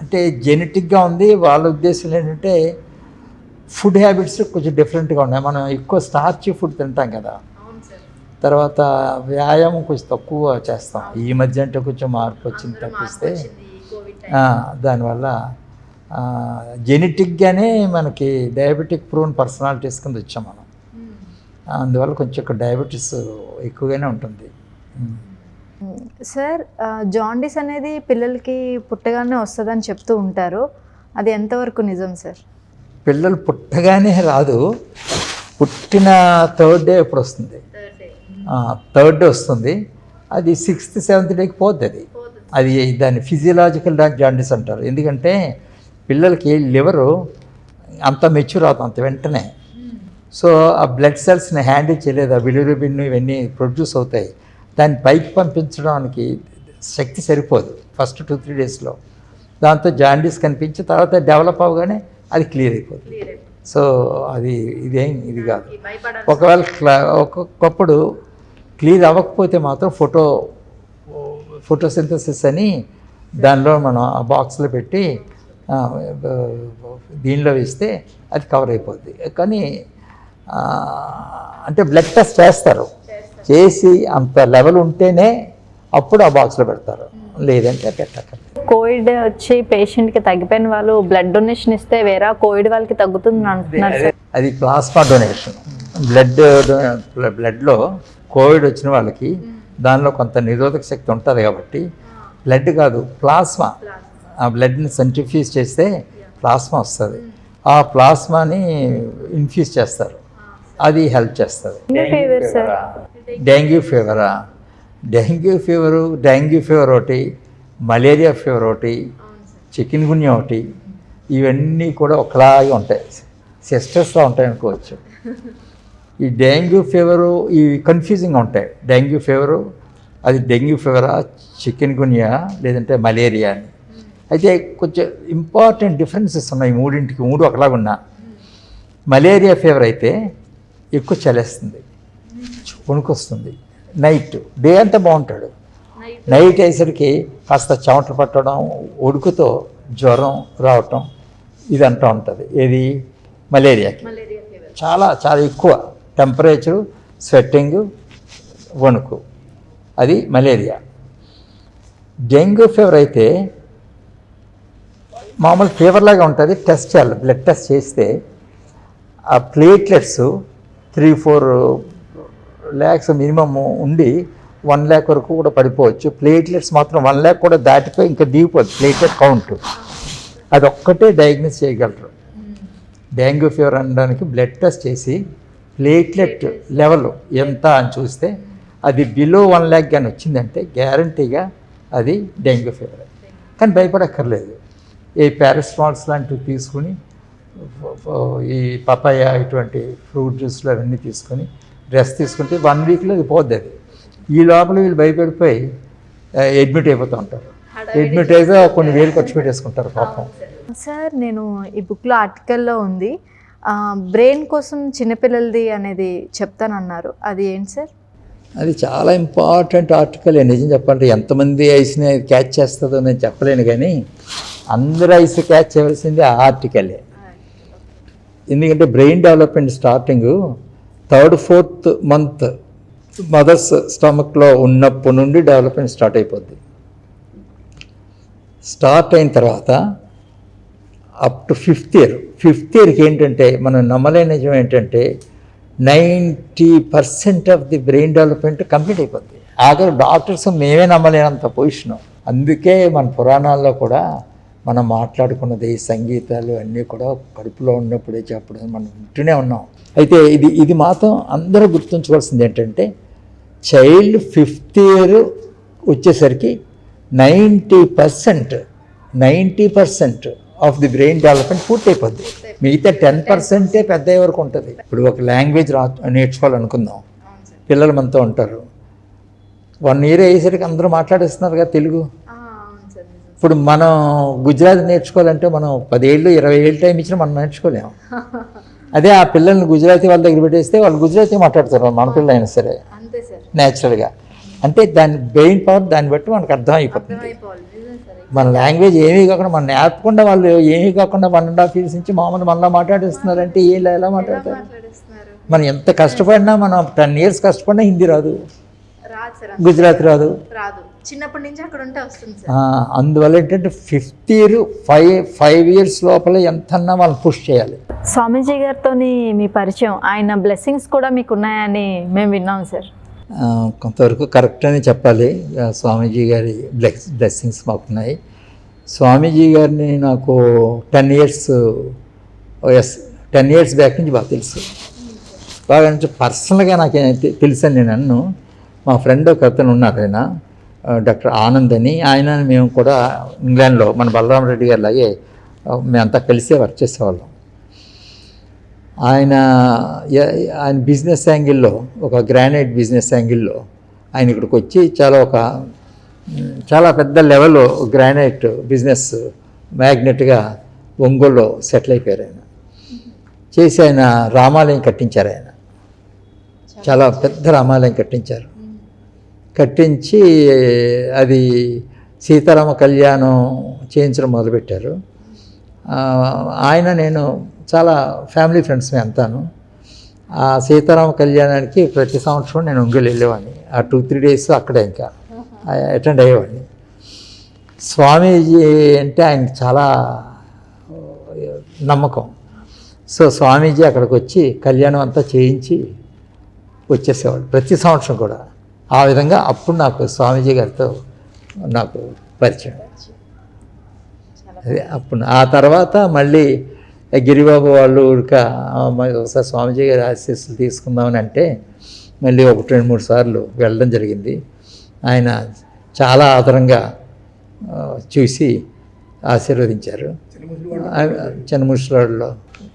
అంటే జెనెటిక్గా ఉంది. వాళ్ళ ఉద్దేశం ఏంటంటే ఫుడ్ హ్యాబిట్స్ కొంచెం డిఫరెంట్గా ఉన్నాయి. మనం ఎక్కువ స్టార్చ్ ఫుడ్ తింటాం కదా, తర్వాత వ్యాయామం కొంచెం తక్కువ చేస్తాం. ఈ మధ్య అంటే కొంచెం మార్పు వచ్చింది తప్పిస్తే దానివల్ల జెనెటిక్గానే మనకి డయాబెటిక్ ప్రోన్ పర్సనాలిటీస్ కింద వచ్చాం మనం. అందువల్ల కొంచెం డయాబెటీస్ ఎక్కువగానే ఉంటుంది. సార్, జాండీస్ అనేది పిల్లలకి పుట్టగానే వస్తుందని చెప్తూ ఉంటారు, అది ఎంతవరకు నిజం సార్? పిల్లలు పుట్టగానే రాదు, పుట్టిన 3rd day ఎప్పుడు వస్తుంది, 3rd day వస్తుంది. అది 6th 7th dayకి పోతుంది. అది దాన్ని ఫిజియలాజికల్ జాండీస్ అంటారు. ఎందుకంటే పిల్లలకి లివరు అంత మెచ్యూర్ అవుతుంది అంత వెంటనే. సో ఆ బ్లడ్ సెల్స్ని హ్యాండిల్ చేయలేదు, ఆ బిలిరూబిన్ ఇవన్నీ ప్రొడ్యూస్ అవుతాయి. దాన్ని పైకి పంపించడానికి శక్తి సరిపోదు ఫస్ట్ 2-3 daysలో. దాంతో జాండీస్ కనిపించి తర్వాత డెవలప్ అవ్వగానే అది క్లియర్ అయిపోతుంది. సో ఇది కాదు. ఒకవేళ ఒక్కొక్కప్పుడు క్లియర్ అవ్వకపోతే మాత్రం ఫోటోసింథసిస్ అని దానిలో మనం ఆ బాక్స్లో పెట్టి దీనిలో వేస్తే అది కవర్ అయిపోద్ది. కానీ అంటే బ్లడ్ టెస్ట్ చేసి అంత లెవెల్ ఉంటేనే అప్పుడు ఆ బాక్స్లో పెడతారు, లేదంటే పెట్టక్కర్లేదు. కోవిడ్ వచ్చి పేషెంట్కి తగ్గిపోయిన వాళ్ళు బ్లడ్ డొనేషన్ ఇస్తే వేరే కోవిడ్ వాళ్ళకి తగ్గుతుంది అంటున్నారు సార్. అది ప్లాస్మా డొనేషన్. బ్లడ్లో కోవిడ్ వచ్చిన వాళ్ళకి దానిలో కొంత నిరోధక శక్తి ఉంటుంది కాబట్టి బ్లడ్ కాదు ప్లాస్మా, ఆ బ్లడ్ని సెంట్రిఫ్యూజ్ చేస్తే ప్లాస్మా వస్తుంది. ఆ ప్లాస్మాని ఇన్ఫ్యూజ్ చేస్తారు, అది హెల్ప్ చేస్తుంది. ఫీవర్ సార్, డెంగ్యూ ఫీవరా? డెంగ్యూ ఫీవర్ ఒకటి, మలేరియా ఫీవర్ ఒకటి, చికెన్ గున్యా ఒకటి, ఇవన్నీ కూడా ఒకలాగే ఉంటాయి, సిస్టర్స్లో ఉంటాయి అనుకోవచ్చు. ఈ డెంగ్యూ ఫీవరు ఇవి కన్ఫ్యూజింగ్గా ఉంటాయి. డెంగ్యూ ఫీవరు అది డెంగ్యూ ఫీవరా, చికెన్ గున్యా, లేదంటే మలేరియా అని. అయితే కొంచెం ఇంపార్టెంట్ డిఫరెన్సెస్ ఉన్నాయి మూడింటికి, మూడు ఒకలాగున్నా. మలేరియా ఫీవర్ అయితే ఎక్కువ చలేస్తుంది, వణుకొస్తుంది, నైట్ డే అంతా బాగుంటాడు, నైట్ అయ్యేసరికి కాస్త చెమటలు పట్టడం, ఉడుకుతో జ్వరం రావటం ఇదంతా ఉంటుంది. ఏది మలేరియాకి చాలా చాలా ఎక్కువ టెంపరేచరు, స్వెట్టింగ్, వణుకు, అది మలేరియా. డెంగ్యూ ఫీవర్ అయితే మామూలు ఫీవర్ లాగా ఉంటుంది, టెస్ట్ చేయాలి, బ్లడ్ టెస్ట్ చేస్తే ఆ ప్లేట్లెట్స్ 3-4 lakhs మినిమమ్ ఉండి 1 lakh వరకు కూడా పడిపోవచ్చు. ప్లేట్లెట్స్ మాత్రం 1 lakh కూడా దాటిపోయి ఇంకా దిగిపోదు ప్లేట్లెట్ కౌంట్. అది ఒక్కటే డయాగ్నోస్ చేయగలరు. డెంగ్యూ ఫీవర్ అనడానికి బ్లడ్ టెస్ట్ చేసి ప్లేట్లెట్ లెవెల్ ఎంత అని చూస్తే అది బిలో 1 lakh కానీ వచ్చిందంటే గ్యారంటీగా అది డెంగ్యూ ఫీవర్. కానీ భయపడక్కర్లేదు. ఈ పారాసిటమాల్స్ లాంటివి తీసుకుని, ఈ పపాయ ఇటువంటి ఫ్రూట్ జ్యూస్లు అవన్నీ తీసుకొని రెస్ట్ తీసుకుంటే 1 weekలో అది పోద్ది. అది ఈ లోపల వీళ్ళు భయపడిపోయి అడ్మిట్ అయిపోతూ ఉంటారు. అడ్మిట్ అయితే కొన్ని వేలు ఖర్చు పెట్టేసుకుంటారు పాపం. సార్ నేను ఈ బుక్లో ఆర్టికల్లో ఉంది, బ్రెయిన్ కోసం చిన్నపిల్లలది అనేది చెప్తానన్నారు, అది ఏంటి సార్? అది చాలా ఇంపార్టెంట్ ఆర్టికల్. నిజం చెప్పాలంటే ఎంతమంది ఐస్ని క్యాచ్ చేస్తుందో నేను చెప్పలేను, కానీ అందరూ ఐస్ క్యాచ్ చేయవలసింది ఆ ఆర్టికలే. ఎందుకంటే brain development starting 3rd-4th month mother's స్టమక్లో ఉన్నప్పటి నుండి డెవలప్మెంట్ స్టార్ట్ అయిపోద్ది. స్టార్ట్ అయిన తర్వాత up to 5th year. 5th yearకి ఏంటంటే మనం నమ్మలేని నిజం ఏంటంటే 90% of the brain development complete అయిపోద్ది. ఆఖరి డాక్టర్స్ మేమే నమ్మలేనంత పొజిషను. అందుకే మన పురాణాల్లో కూడా మనం మాట్లాడుకున్నది సంగీతాలు అన్నీ కూడా కడుపులో ఉన్నప్పుడే చెప్పడం మనం వింటూనే ఉన్నాం. అయితే ఇది మాత్రం అందరూ గుర్తుంచుకోవాల్సింది ఏంటంటే చైల్డ్ 5th year వచ్చేసరికి 90% ఆఫ్ ది బ్రెయిన్ డెవలప్మెంట్ పూర్తి అయిపోద్ది. మిగతా 10% పెద్దయ్యే వరకు ఉంటుంది. ఇప్పుడు ఒక లాంగ్వేజ్ నేర్చుకోవాలనుకుందాం, పిల్లలు మనతో ఉంటారు, 1 year అయ్యేసరికి అందరూ మాట్లాడేస్తున్నారు కదా తెలుగు. ఇప్పుడు మనం గుజరాతీ నేర్చుకోవాలంటే మనం 10 ఏళ్ళు 20 ఏళ్ళు టైం ఇచ్చినా మనం నేర్చుకోలేము. అదే ఆ పిల్లల్ని గుజరాతీ వాళ్ళ దగ్గర పెట్టేస్తే వాళ్ళు గుజరాతీ మాట్లాడతారు, మన పిల్లలు అయినా సరే న్యాచురల్గా. అంటే దాని బ్రెయిన్ పవర్ దాన్ని బట్టి మనకు అర్థం అయిపోతుంది. మన లాంగ్వేజ్ ఏమీ కాకుండా మనం నేర్పకుండా వాళ్ళు ఏమీ కాకుండా 1.5 years నుంచి మామూలు మనలా మాట్లాడేస్తున్నారంటే ఎలా మాట్లాడతారు? మనం ఎంత కష్టపడినా, మనం 10 years కష్టపడినా హిందీ రాదు, గుజరాతీ రాదు, చిన్నప్పటి నుంచి అక్కడ ఉంటే వస్తుంది. అందువల్ల ఏంటంటే 5th year 5 years లోపల ఎంతన్నా వాళ్ళని పుష్ చేయాలి. స్వామీజీ గారితో మీ పరిచయం, ఆయన బ్లెస్సింగ్స్ కూడా మీకు ఉన్నాయని మేము విన్నాం సార్. కొంతవరకు కరెక్ట్ అని చెప్పాలి. స్వామీజీ గారి బ్లెస్సింగ్స్ మాకున్నాయి. స్వామీజీ గారిని నాకు 10 years బ్యాక్ నుంచి బాగా తెలుసు. బాగా అంటే పర్సనల్గా నాకు తెలుసని నేను అన్ను. మా ఫ్రెండ్ ఒక అతను ఉన్నారు, ఆయన డాక్టర్ ఆనంద్ అని. ఆయన మేము కూడా ఇంగ్లాండ్లో మన బలరామరెడ్డి గారి లాగే మేమంతా కలిసే వర్క్ చేసేవాళ్ళం. ఆయన బిజినెస్ యాంగిల్లో, ఒక గ్రానైట్ బిజినెస్ యాంగిల్లో ఆయన ఇక్కడికి వచ్చి చాలా పెద్ద లెవెల్లో గ్రానైట్ బిజినెస్ మ్యాగ్నెట్గా ఒంగోలులో సెటిల్ అయిపోయారు. ఆయన చేసి ఆయన రామాలయం కట్టించారు. ఆయన చాలా పెద్ద రామాలయం కట్టించారు. కట్టించి అది సీతారామ కళ్యాణం చేయించడం మొదలుపెట్టారు. ఆయన నేను చాలా ఫ్యామిలీ ఫ్రెండ్స్ అంతాను. ఆ సీతారామ కళ్యాణానికి ప్రతి సంవత్సరం నేను ఒంగోలు వెళ్ళేవాడిని. ఆ 2-3 days అక్కడే ఇంకా అటెండ్ అయ్యేవాడిని. స్వామీజీ అంటే ఆయనకి చాలా నమ్మకం. సో స్వామీజీ అక్కడికి వచ్చి కళ్యాణం అంతా చేయించి వచ్చేసేవాడు ప్రతి సంవత్సరం కూడా. ఆ విధంగా అప్పుడు నాకు స్వామీజీ గారితో నాకు పరిచయం. అదే అప్పుడు ఆ తర్వాత మళ్ళీ గిరిబాబు వాళ్ళు ఒకసారి స్వామీజీ గారి ఆశీస్సులు తీసుకుందామని అంటే మళ్ళీ 1-2-3 సార్లు వెళ్ళడం జరిగింది. ఆయన చాలా ఆదరంగా చూసి ఆశీర్వదించారు. చిన్న ముసలివాడలో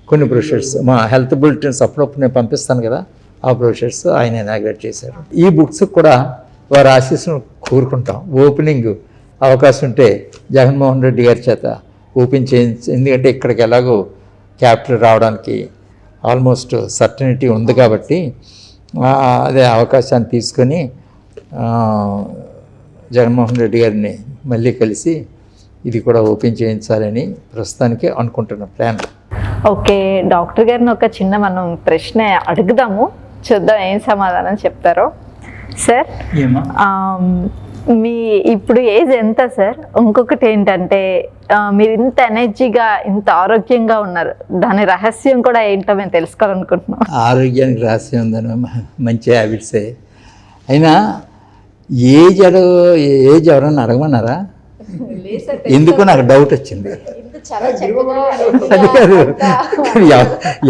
కొన్ని బ్రోషర్స్, మా హెల్త్ బులెటిన్స్ అప్పుడప్పుడు నేను పంపిస్తాను కదా, ఆ బ్రోషర్స్ ఆయన ఇనాగ్రేట్ చేశారు. ఈ బుక్స్ కూడా వారి ఆశీస్సును కోరుకుంటాం. ఓపెనింగ్ అవకాశం ఉంటే జగన్మోహన్ రెడ్డి గారి చేత ఓపెన్ చేయించి, ఎందుకంటే ఇక్కడికి ఎలాగో క్యాపిటల్ రావడానికి ఆల్మోస్ట్ సర్టనిటీ ఉంది కాబట్టి అదే అవకాశాన్ని తీసుకొని జగన్మోహన్ రెడ్డి గారిని మళ్ళీ కలిసి ఇది కూడా ఓపెన్ చేయించాలని ప్రస్తుతానికి అనుకుంటున్న ప్లాన్. ఓకే, డాక్టర్ గారిని ఒక చిన్న మనం ప్రశ్న అడుగుదాము, చూద్దాం ఏం సమాధానం చెప్తారో. సార్, మీ ఇప్పుడు ఏజ్ ఎంత సార్? ఇంకొకటి ఏంటంటే మీరు ఇంత ఎనర్జీగా ఇంత ఆరోగ్యంగా ఉన్నారు, దాని రహస్యం కూడా ఏంటో మేము తెలుసుకోవాలనుకుంటున్నాం. ఆరోగ్యానికి రహస్యం ఉందని మంచి హ్యాబిట్సే. అయినా ఏజ్ ఎవరన్నా అడగమన్నారా? ఎందుకు నాకు డౌట్ వచ్చింది.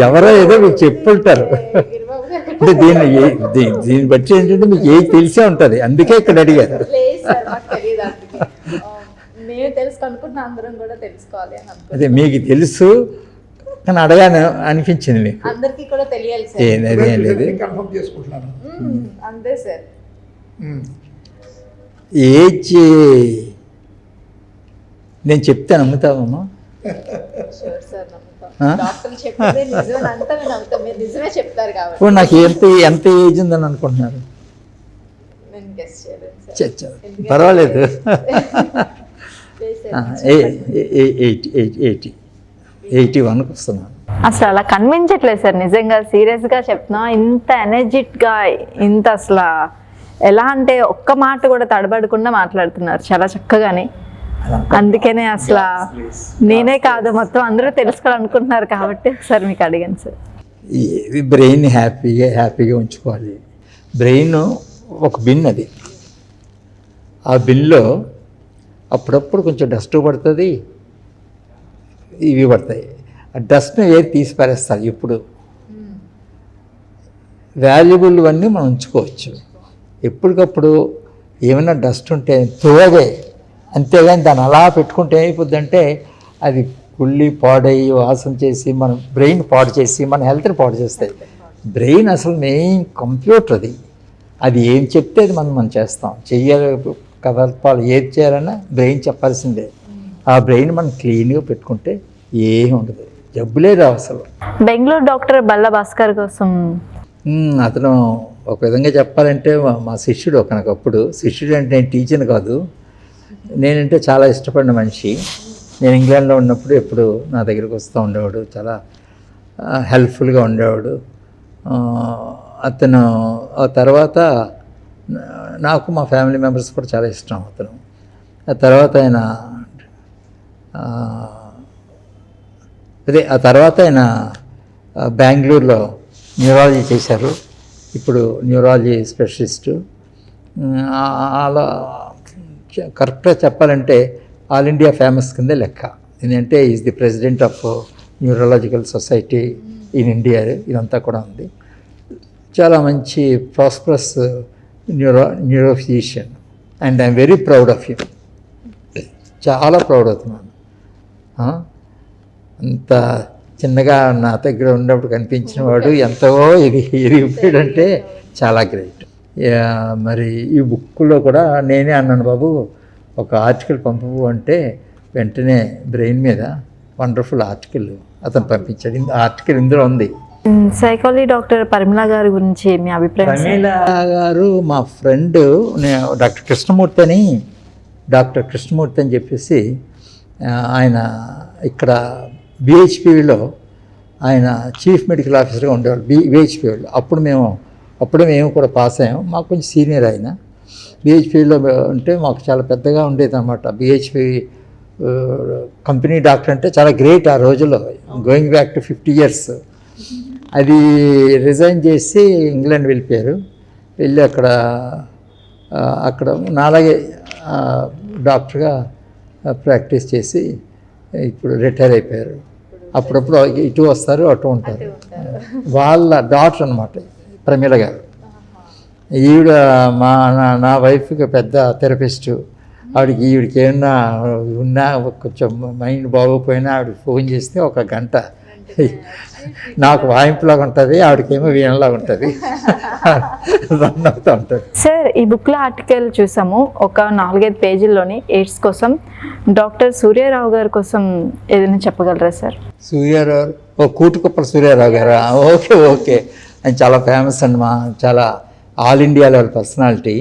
ఎవరో ఏదో మీకు చెప్పుంటారు. అంటే దీన్ని బట్టి ఏంటంటే మీకు ఏజ్ తెలిసే ఉంటుంది, అందుకే ఇక్కడ అడిగారు. అదే మీకు తెలుసు కానీ అడగాను అనిపించింది మీకు. అందరికీ కూడా తెలియాలి సార్. అదేం లేదు. అంతే సార్. ఏజ్ నేను చెప్తే నమ్ముతావమ్మా? ఇప్పుడు నాకు ఎంత ఏజ్ ఉందని అనుకుంటున్నారు? పర్వాలేదు, 81కి వస్తున్నాను. అసలు అలా కనిపించట్లేదు సార్, నిజంగా సీరియస్గా చెప్తున్నా. ఇంత ఎనర్జెటిక్గా, ఇంత అసలు ఎలా అంటే ఒక్క మాట కూడా తడబడకుండా మాట్లాడుతున్నారు చాలా చక్కగానే. అందుకనే అసలు నేనే కాదు మొత్తం అందరూ తెలుసుకోవాలనుకుంటున్నారు కాబట్టి ఒకసారి మీకు అడిగాను సార్. బ్రెయిన్ హ్యాపీగా ఉంచుకోవాలి. బ్రెయిన్ ఒక బిన్, అది ఆ బిన్లో అప్పుడప్పుడు కొంచెం డస్ట్ పడుతుంది, ఇవి పడతాయి. ఆ డస్ట్ని ఏది తీసి పారేస్తారు. ఇప్పుడు వాల్యుబుల్ అన్నీ మనం ఉంచుకోవచ్చు. ఎప్పటికప్పుడు ఏమైనా డస్ట్ ఉంటే త్రోవే, అంతేగాని దాన్ని అలా పెట్టుకుంటే ఏమైపోద్దంటే అది కుళ్ళి పాడయ్యి వాసన చేసి మన బ్రెయిన్ పాడు చేసి మన హెల్త్ని పాడు చేస్తాయి. బ్రెయిన్ అసలు మెయిన్ కంప్యూటర్, అది ఏం చెప్తే అది మనం చేస్తాం. చెయ్యాలి కదపాలి, ఏది చేయాలన్నా బ్రెయిన్ చెప్పాల్సిందే. ఆ బ్రెయిన్ మనం క్లీన్గా పెట్టుకుంటే ఏమి ఉండదు, జబ్బులే రావు అసలు. బెంగళూరు డాక్టర్ బల్ల భాస్కర్ కోసం అతను ఒక విధంగా చెప్పాలంటే మా శిష్యుడు. ఒకనకప్పుడు శిష్యుడు అంటే నేను టీచర్ని కాదు, నేనంటే చాలా ఇష్టపడిన మనిషి. నేను ఇంగ్లాండ్లో ఉన్నప్పుడు ఎప్పుడు నా దగ్గరికి వస్తూ ఉండేవాడు, చాలా హెల్ప్ఫుల్గా ఉండేవాడు అతను. ఆ తర్వాత నాకు మా ఫ్యామిలీ మెంబర్స్ కూడా చాలా ఇష్టం అతను. ఆ తర్వాత ఆయన బెంగళూరులో న్యూరాలజీ చేశారు. ఇప్పుడు న్యూరాలజీ స్పెషలిస్టు. అలా కరెక్ట్గా చెప్పాలంటే ఆల్ ఇండియా ఫేమస్ కిందే లెక్క. ఎందుకంటే is the president of neurological society in India. ఇదంతా కూడా ఉంది. చాలా మంచి prosperous neuro physician and I'm very proud of you. చాలా ప్రౌడ్ అవుతున్నాను. అంత చిన్నగా నా దగ్గర ఉన్నప్పుడు కనిపించిన వాడు ఎంతో ఎదిగిపోయాడంటే చాలా గ్రేట్. మరి ఈ బుక్లో కూడా నేనే అన్నాను, బాబు ఒక ఆర్టికల్ పంపు అంటే వెంటనే బ్రెయిన్ మీద వండర్ఫుల్ ఆర్టికల్ అతను పంపించాడు. ఆర్టికల్ ఇందులో ఉంది. సైకాలజీ డాక్టర్ పరిమళ గారి గురించి మీ అభిప్రాయం? పరిమళ గారు మా ఫ్రెండ్, డాక్టర్ కృష్ణమూర్తి అని చెప్పేసి ఆయన ఇక్కడ బిహెచ్పిలో ఆయన చీఫ్ మెడికల్ ఆఫీసర్గా ఉండేవాళ్ళు బిహెచ్పిలో. అప్పుడే మేము కూడా పాస్ అయ్యాము. మాకు కొంచెం సీనియర్ ఆయన. బిహెచ్పిలో ఉంటే మాకు చాలా పెద్దగా ఉండేది అన్నమాట. బిహెచ్పి కంపెనీ డాక్టర్ అంటే చాలా గ్రేట్ ఆ రోజుల్లో, గోయింగ్ బ్యాక్ టు 50 years. అది రిజైన్ చేసి ఇంగ్లాండ్ వెళ్ళిపోయారు. వెళ్ళి అక్కడ నాలాగే డాక్టర్గా ప్రాక్టీస్ చేసి ఇప్పుడు రిటైర్ అయిపోయారు. అప్పుడప్పుడు ఇటు వస్తారు అటు ఉంటారు. వాళ్ళ డాటర్ అనమాట ప్రమీల గారు. ఈవిడ నా వైఫ్కి పెద్ద థెరపిస్టు. ఈవిడికి ఏమన్నా ఉన్నా కొంచెం మైండ్ బాగోపోయినా ఆవిడకి ఫోన్ చేస్తే ఒక గంట నాకు వాయింపులాగా ఉంటుంది, ఆవిడకేమో వీణలాగా ఉంటుంది, రన్ అవుతూ ఉంటుంది. సార్, ఈ బుక్లో ఆర్టికల్ చూసాము, ఒక 4-5 పేజీల్లోని ఎయిడ్స్ కోసం డాక్టర్ సూర్యారావు గారి కోసం ఏదైనా చెప్పగలరా సార్? సూర్యారావు, కూటుకుప్పల సూర్యారావు గారా? ఓకే ఓకే, ఆయన చాలా ఫేమస్ అండి, చాలా ఆల్ ఇండియా లెవెల్ పర్సనాలిటీ.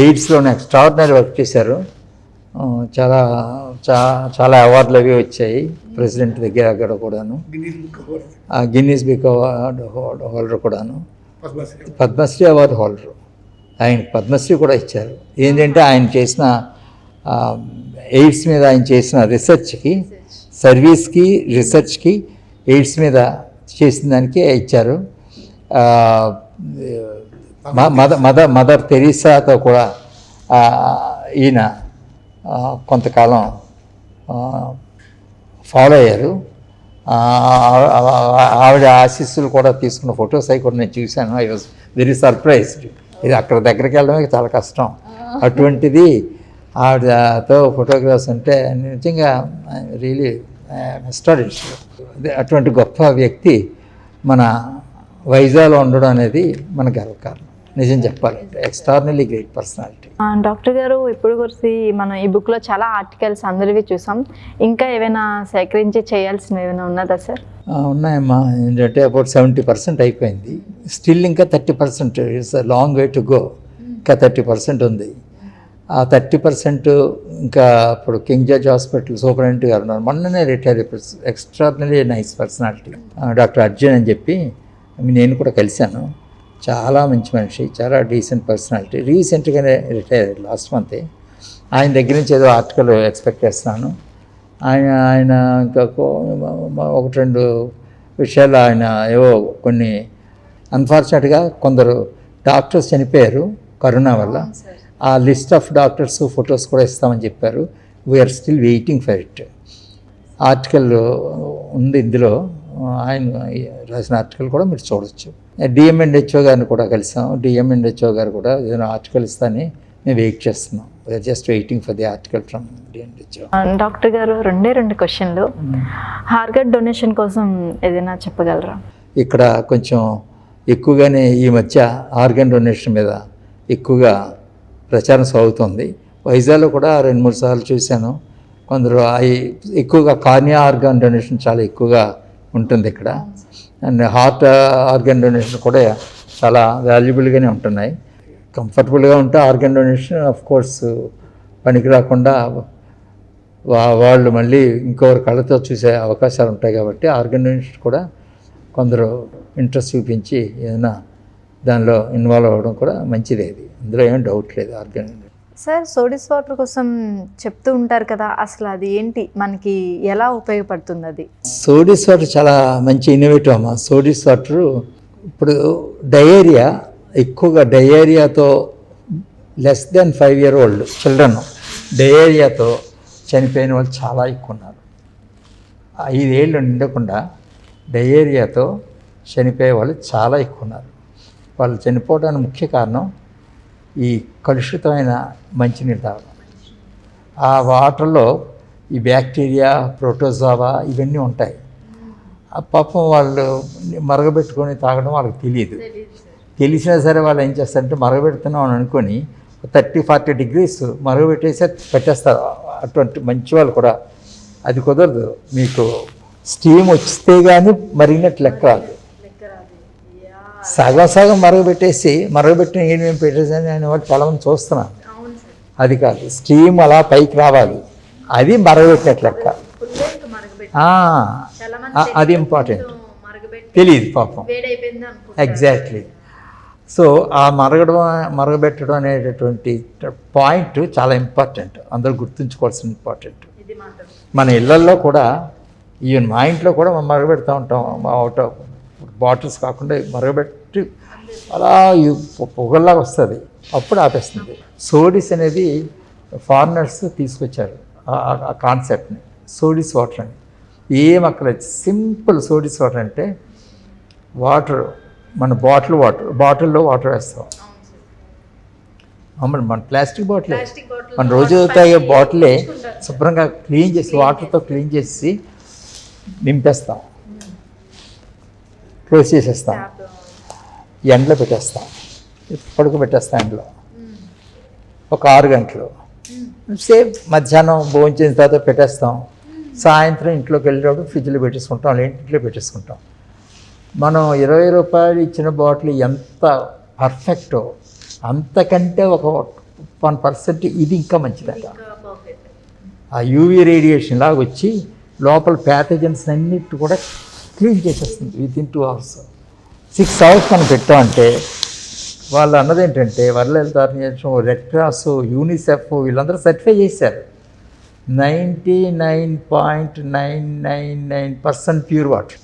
ఎయిడ్స్లోనే ఎక్స్ట్రాడినరీ వర్క్ చేశారు. చాలా చాలా అవార్డులు అవి వచ్చాయి ప్రెసిడెంట్ దగ్గర అక్కడ కూడాను. గిన్నీస్ బుక్ అవార్డు హోల్డర్ కూడాను, పద్మశ్రీ అవార్డు హోల్డరు. ఆయనకి పద్మశ్రీ కూడా ఇచ్చారు. ఏంటంటే ఆయన చేసిన ఎయిడ్స్ మీద ఆయన చేసిన రీసెర్చ్కి, సర్వీస్కి, రీసెర్చ్కి, ఎయిడ్స్ మీద చేసిన దానికి ఇచ్చారు. మదర్ తెరీసాతో కూడా ఈయన కొంతకాలం ఫాలో అయ్యారు. ఆవిడ ఆశీస్సులు కూడా తీసుకున్న ఫొటోస్ అవి కూడా నేను చూశాను. I was very surprised. ఇది అక్కడ దగ్గరికి వెళ్ళడమే చాలా కష్టం, అటువంటిది ఆవిడతో ఫోటోగ్రాఫ్స్ అంటే నిజంగా రియలీ ఎస్టారిష్. అటువంటి గొప్ప వ్యక్తి మన వైజాగ్లో ఉండడం అనేది మన గర్వకారణం. నిజం చెప్పాలంటే ఎక్స్ట్రాడినరీ గ్రేట్ పర్సనాలిటీ. డాక్టర్ గారు, ఇప్పుడు గురించి మనం ఈ బుక్లో చాలా ఆర్టికల్స్ అందరివి చూసాం. ఇంకా ఏమైనా సేకరించి చేయాల్సినవి ఏమైనా ఉన్నదా సార్? ఉన్నాయమ్మా. ఏంటంటే అబౌట్ 70% అయిపోయింది. స్టిల్ ఇంకా 30% it's long way to go. ఇంకా 30% ఉంది. ఆ 30% ఇంకా ఇప్పుడు కింగ్ జార్జ్ హాస్పిటల్ సూపరింటెండెంట్ గారు ఉన్నారు, మొన్ననే retire. Extraordinary nice personality doctor Arjun అని చెప్పి, నేను కూడా కలిశాను. చాలా మంచి మనిషి, చాలా డీసెంట్ పర్సనాలిటీ. రీసెంట్గానే రిటైర్ లాస్ట్ మంతే. ఆయన దగ్గర నుంచి ఏదో ఆర్టికల్ ఎక్స్పెక్ట్ చేస్తున్నాను. ఆయన ఇంకా 1-2 విషయాలు ఆయన ఏవో కొన్ని అన్ఫార్చునేట్గా కొందరు డాక్టర్స్ చనిపోయారు కరోనా వల్ల. ఆ లిస్ట్ ఆఫ్ డాక్టర్స్ ఫొటోస్ కూడా ఇస్తామని చెప్పారు. We're still waiting for it. Article ఉంది ఇందులో, ఆయన రాసిన ఆర్టికల్ కూడా మీరు చూడవచ్చు. డిఎంఎన్హెచ్ఓ గారిని కూడా కలిసాం. డిఎంఎన్హెచ్ఓ గారు కూడా ఏదైనా ఆర్టికల్ ఇస్తానని మేము వెయిట్ చేస్తున్నాం. We're just waiting for the article from DMNHO. Doctor గారు, 2 క్వశ్చన్లు. హార్ట్ డొనేషన్ కోసం ఏదైనా చెప్పగలరా? ఇక్కడ కొంచెం ఎక్కువగానే ఈ మధ్య ఆర్గన్ డొనేషన్ మీద ఎక్కువగా ప్రచారం సాగుతుంది. వైజాగ్లో కూడా 2-3 సార్లు చూశాను. కొందరు ఎక్కువగా కార్నియా ఆర్గన్ డొనేషన్ చాలా ఎక్కువగా ఉంటుంది ఇక్కడ. అండ్ హార్ట్ ఆర్గన్ డొనేషన్ కూడా చాలా వాల్యుబుల్గానే ఉంటున్నాయి. కంఫర్టబుల్గా ఉంటే ఆర్గన్ డొనేషన్ ఆఫ్ కోర్స్ పనికి రాకుండా వాళ్ళు మళ్ళీ ఇంకొకరి కళ్ళతో చూసే అవకాశాలు ఉంటాయి. కాబట్టి ఆర్గన్ డొనేషన్ కూడా కొందరు ఇంట్రెస్ట్ చూపించి ఏదైనా దానిలో ఇన్వాల్వ్ అవ్వడం కూడా మంచిదే. ఇది అందులో ఏం డౌట్ లేదు. ఆర్గన్ సార్, సోడిస్ వాటర్ కోసం చెప్తూ ఉంటారు కదా, అసలు అది ఏంటి, మనకి ఎలా ఉపయోగపడుతుంది అది? సోడిస్ వాటర్ చాలా మంచి ఇన్నోవేటివ్ అమ్మా. సోడిస్ వాటర్ ఇప్పుడు డయేరియా, ఎక్కువగా డయేరియాతో less than 5 year old children డయేరియాతో చనిపోయిన వాళ్ళు చాలా ఎక్కువ ఉన్నారు. 5 ఏళ్ళు నిండకుండా డయేరియాతో చనిపోయే వాళ్ళు చాలా ఎక్కువ ఉన్నారు. వాళ్ళు చనిపోవడానికి ముఖ్య కారణం ఈ కలుషితమైన మంచినీరు తాగడం. ఆ వాటర్లో ఈ బ్యాక్టీరియా, ప్రోటోజోవా ఇవన్నీ ఉంటాయి. ఆ పాపం వాళ్ళు మరగబెట్టుకొని తాగడం వాళ్ళకి తెలియదు. తెలిసినా సరే వాళ్ళు ఏం చేస్తారంటే మరగబెడుతున్నాం అని అనుకొని 30-40 degrees మరగబెట్టేసి పెట్టేస్తారు. అటువంటి మంచి వాళ్ళు కూడా. అది కుదరదు. మీకు స్టీమ్ వస్తే కానీ మరిగినట్టు లెక్క రాదు. సగం మరగబెట్టిన నీళ్ళు మేము పెట్టేసాను అని వాళ్ళు చాలామంది చూస్తున్నాను. అది కాదు, స్టీమ్ అలా పైకి రావాలి, అది మరగబెట్టినట్టు లెక్క. అది ఇంపార్టెంట్. తెలియదు పాపం. ఎగ్జాక్ట్లీ. సో ఆ మరగబెట్టడం అనేటటువంటి పాయింట్ చాలా ఇంపార్టెంట్. అందరూ గుర్తుంచుకోవాల్సిన ఇంపార్టెంట్. మన ఇళ్లల్లో కూడా, ఈవెన్ మా ఇంట్లో కూడా మనం మరగబెడుతూ ఉంటాం. అవుట్ ఆఫ్ బాటిల్స్ కాకుండా మరగబెట్టి అలా పొగల్లాగా వస్తుంది, అప్పుడు ఆపేస్తుంది. సోడిస్ అనేది ఫారినర్స్ తీసుకొచ్చారు ఆ కాన్సెప్ట్ని, సోడిస్ వాటర్ అని. ఏం అక్కర్లేదు. సింపుల్ సోడిస్ వాటర్ అంటే వాటర్, మన బాటిల్లో వాటర్ వేస్తాం. మామూలు మన ప్లాస్టిక్ బాటిల్, మన రోజు తాగే బాటిలే శుభ్రంగా క్లీన్ చేసి వాటర్తో క్లీన్ చేసి నింపేస్తాం, క్లోజ్ చేసేస్తాం, ఎండలో పెట్టేస్తాం, పడుకోబెట్టేస్తాం ఎండలో ఒక 6 గంటలు. సేమ్ మధ్యాహ్నం భోజనం చేసిన తర్వాత పెట్టేస్తాం, సాయంత్రం ఇంట్లోకి వెళ్ళేటప్పుడు ఫ్రిడ్జ్లో పెట్టేసుకుంటాం, లేదంటే ఇంట్లో పెట్టేసుకుంటాం. మనం 20 రూపాయలు ఇచ్చిన బాటిల్ ఎంత పర్ఫెక్టో అంతకంటే ఒక 1% ఇది ఇంకా మంచిదట. ఆ యూవీ రేడియేషన్ లాగా వచ్చి లోపల ప్యాథజన్స్ అన్నిటి కూడా క్లీన్ చేసేస్తుంది వితిన్ 2 hours. 6 hours మనం పెట్టామంటే వాళ్ళు అన్నది ఏంటంటే world health organisation, red cross, UNICEF వీళ్ళందరూ సర్టిఫై చేశారు 99.999% ప్యూర్ వాటర్.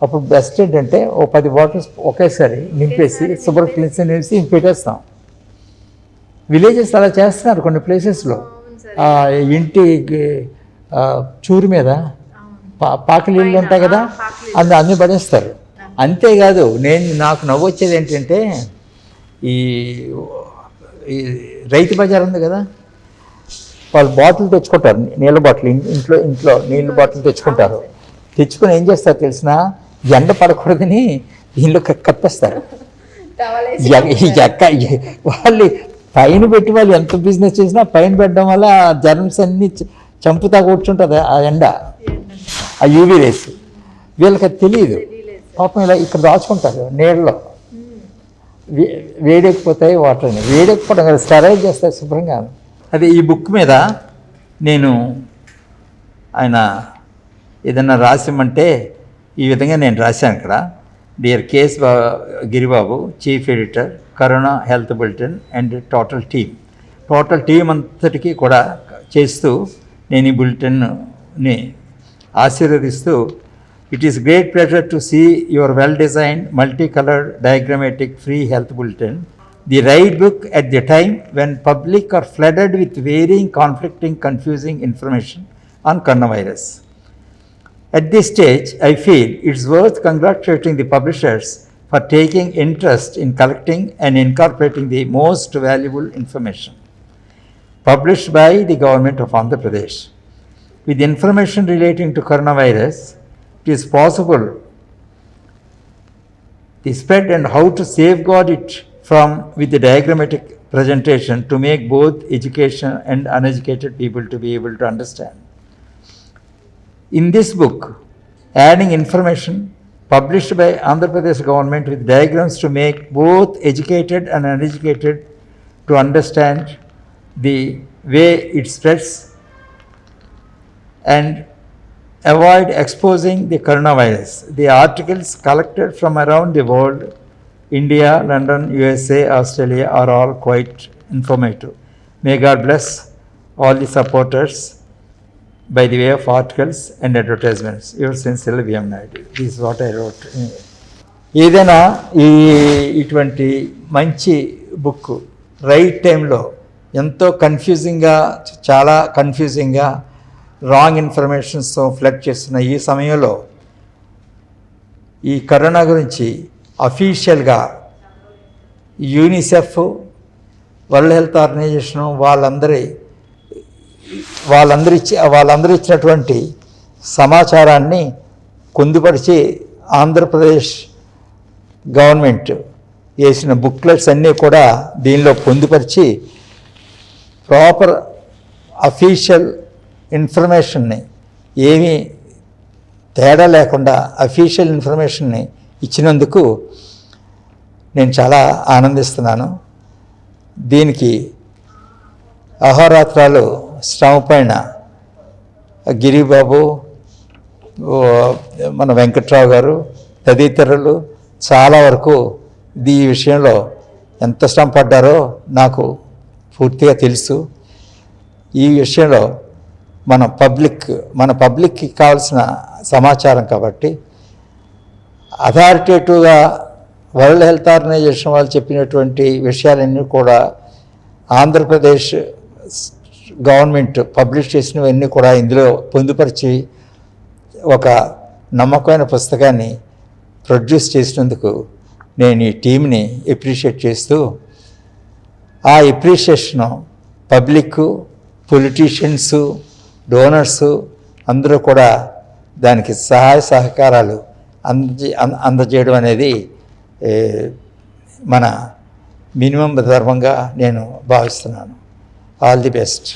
అప్పుడు బెస్ట్ ఏంటంటే ఓ 10 బాటిల్స్ ఒకేసారి నింపేసి శుభ్ర క్లీన్స్ నింపేసి పెట్టేస్తాం. విలేజెస్ అలా చేస్తున్నారు కొన్ని ప్లేసెస్లో. ఇంటి చూరు మీద పాకలి ఇళ్ళు ఉంటాయి కదా, అన్నీ పడేస్తారు. అంతేకాదు నాకు నవ్వు వచ్చేది ఏంటంటే ఈ రైతు బజార్ ఉంది కదా, వాళ్ళు బాటిల్ తెచ్చుకుంటారు, నీళ్ళ బాటిల్, ఇంట్లో నీళ్ళ బాటిల్ తెచ్చుకుంటారు. తెచ్చుకొని ఏం చేస్తారు తెలిసిన, ఎండ పడకూడదని దీనిలో కప్పేస్తారు. వాళ్ళు పైన పెట్టి వాళ్ళు ఎంత బిజినెస్ చేసినా పైన పెట్టడం వల్ల జర్మ్స్ అన్నీ చంపుతా కూర్చుంటుంది ఆ ఎండ, ఆ యూవీ రేస్. వీళ్ళకి అది తెలియదు పాపం. ఇలా ఇక్కడ దాచుకుంటారు నీళ్ళలో, వేడెక్కిపోతాయి వాటర్ అని. వేడెక్కిపోవడం కదా, స్టెరైల్ చేస్తారు శుభ్రంగా. అదే ఈ బుక్ మీద నేను ఆయన ఏదన్నా రాసిమంటే ఈ విధంగా నేను రాశాను ఇక్కడ. Dear KS Giribabu, chief editor, corona health bulletin and total team అంతటికీ కూడా చేస్తూ నేను ఈ బులెటిన్ని ఆశీర్వదిస్తూ, it is great pleasure to see your well designed multi coloured diagrammatic free health bulletin, the right book at the time when public are flooded with varying, conflicting, confusing information on coronavirus. At this stage, I feel it's worth congratulating the publishers for taking interest in collecting and incorporating the most valuable information published by the government of Andhra Pradesh. With information relating to coronavirus, it is possible the spread and how to safeguard it with the diagrammatic presentation to make both education and uneducated people to be able to understand. In this book, adding information published by Andhra Pradesh government with diagrams to make both educated and uneducated to understand the way it spreads and avoid exposing the coronavirus. The articles collected from around the world, India, London, USA, Australia, are all quite informative. May God bless all the supporters by the way of articles and advertisements. Yours sincerely, V.M. Naidu. This is what I wrote. ఏదైనా ఇటువంటి మంచి book right టైంలో ఎంతో చాలా కన్ఫ్యూజింగ్గా wrong ఇన్ఫర్మేషన్స్తో flood చేస్తున్న ఈ సమయంలో ఈ కరోనా గురించి అఫీషియల్గా యూనిసెఫ్, వరల్డ్ హెల్త్ ఆర్గనైజేషను వాళ్ళందరూ ఇచ్చినటువంటి సమాచారాన్ని పొందుపరిచి ఆంధ్రప్రదేశ్ గవర్నమెంట్ వేసిన బుక్లెట్స్ అన్నీ కూడా దీనిలో పొందుపరిచి ప్రాపర్ అఫీషియల్ ఇన్ఫర్మేషన్ని ఏమీ తేడా లేకుండా అఫీషియల్ ఇన్ఫర్మేషన్ని ఇచ్చినందుకు నేను చాలా ఆనందిస్తున్నాను. దీనికి అహోరాత్రాలు శ్రమపైన గిరిబాబు, మన వెంకట్రావు గారు తదితరులు చాలా వరకు ఈ విషయంలో ఎంత శ్రమ పడ్డారో నాకు పూర్తిగా తెలుసు. ఈ విషయంలో మన పబ్లిక్కి కావాల్సిన సమాచారం కాబట్టి అథారిటేటివ్గా వరల్డ్ హెల్త్ ఆర్గనైజేషన్ వాళ్ళు చెప్పినటువంటి విషయాలన్నీ కూడా ఆంధ్రప్రదేశ్ గవర్నమెంట్ పబ్లిష్ చేసినవన్నీ కూడా ఇందులో పొందుపరిచి ఒక నమ్మకమైన పుస్తకాన్ని ప్రొడ్యూస్ చేసినందుకు నేను ఈ టీంని ఎప్రిషియేట్ చేస్తూ, ఆ ఎప్రిషియేషను పబ్లిక్, పొలిటీషియన్స్, డోనర్సు అందరూ కూడా దానికి సహాయ సహకారాలు అందజేయడం అనేది మన మినిమం ధర్మంగా నేను భావిస్తున్నాను. All the best.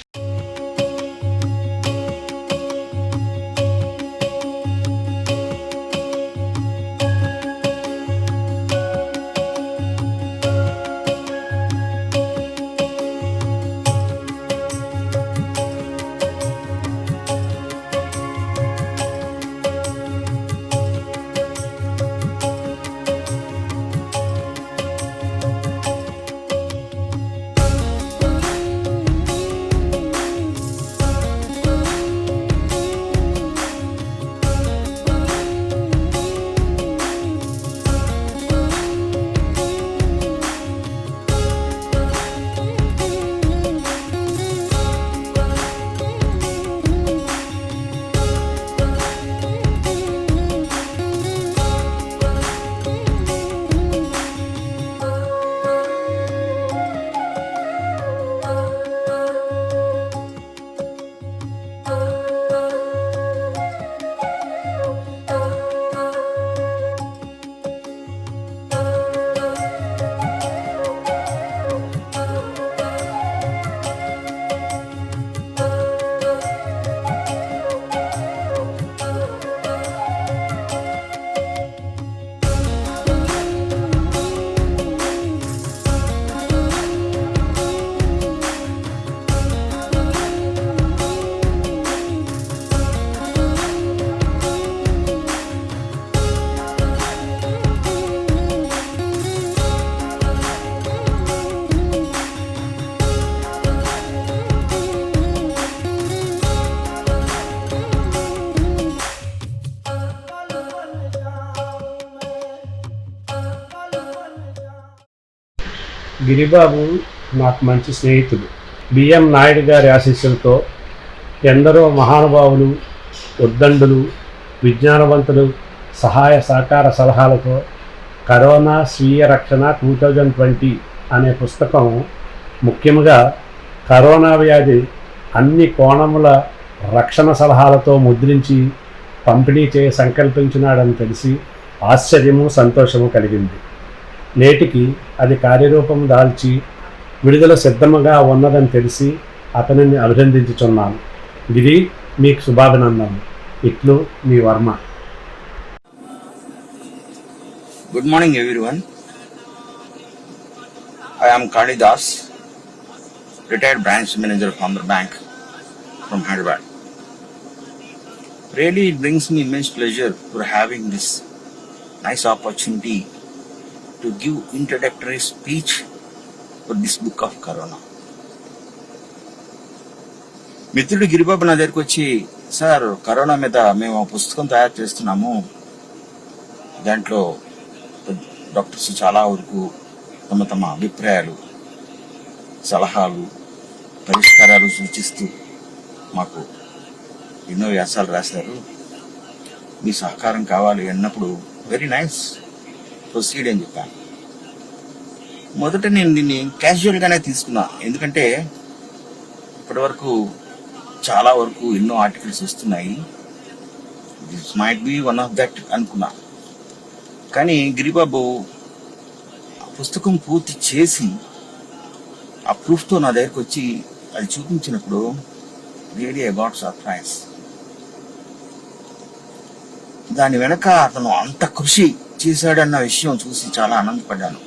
గిరిబాబు నాకు మంచి స్నేహితుడు. బిఎం నాయుడు గారి ఆశీస్సులతో ఎందరో మహానుభావులు, ఉద్దండులు, విజ్ఞానవంతులు సహాయ సహకార సలహాలతో కరోనా స్వీయ రక్షణ 2020 అనే పుస్తకం ముఖ్యంగా కరోనా వ్యాధి అన్ని కోణముల రక్షణ సలహాలతో ముద్రించి పంపిణీ చేయ సంకల్పించినాడని తెలిసి ఆశ్చర్యము, సంతోషము కలిగింది. నేటికి అది కార్యరూపం దాల్చి విడుదల సిద్ధముగా ఉన్నదని తెలిసి అతనిని అభినందించుచున్నాను. గిరి, మీకు శుభాభినందనలు. ఇట్లు మీ Varma. Good morning everyone. I am Kalidas, retired branch manager from the bank from Hyderabad. Really it brings me immense pleasure for having this nice opportunity to give introductory speech for this book of Corona. మిత్రుడు గిరిబాబు నా దగ్గరికి వచ్చి, sir corona మీద మేము పుస్తకం తయారు చేస్తున్నాము, దాంట్లో డాక్టర్స్ చాలా వరకు తమ అభిప్రాయాలు, సలహాలు, పరిష్కారాలు సూచిస్తూ మాకు ఎన్నో వ్యాసాలు రాశారు, మీ సహకారం కావాలి అన్నప్పుడు వెరీ నైస్, ప్రొసీడ్ అని చెప్పాను. మొదట నేను దీన్ని క్యాజువల్గానే తీసుకున్నా, ఎందుకంటే ఇప్పటి వరకు చాలా వరకు ఎన్నో ఆర్టికల్స్ వస్తున్నాయి, this might be one of that అనుకున్నా. కానీ గిరిబాబు ఆ పుస్తకం పూర్తి చేసి ఆ ప్రూఫ్తో నా దగ్గరకు వచ్చి అది చూపించినప్పుడు రియలీ ఐ గాట్ సర్ప్రైజ్. దాని వెనక అతను అంత కృషి చేశాడన్న విషయం చూసి చాలా ఆనందపడ్డాను.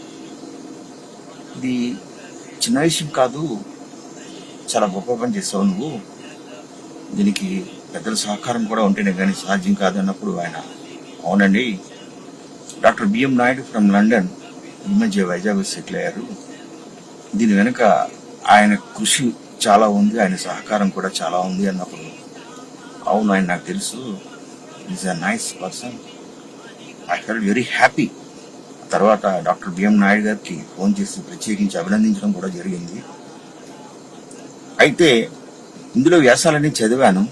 ఇది చిన్న విషయం కాదు, చాలా గొప్ప పని చేసావు నువ్వు, దీనికి పెద్దల సహకారం కూడా ఉంటేనే కానీ సాధ్యం కాదు అన్నప్పుడు ఆయన, అవునండి, doctor B M Naidu from London ఈ మధ్య వైజాగ్ సెటిల్ అయ్యారు, దీని వెనుక ఆయన కృషి చాలా ఉంది, ఆయన సహకారం కూడా చాలా ఉంది అన్నప్పుడు, అవును ఆయన నాకు తెలుసు, is a nice person, I felt very happy. తర్వాత డాక్టర్ బిఎం నాయుడు గారికి ఫోన్ చేసి ప్రత్యేకించి అభినందించడం కూడా జరిగింది. అయితే ఇందులో వ్యాసాలన్నీ చదివాను,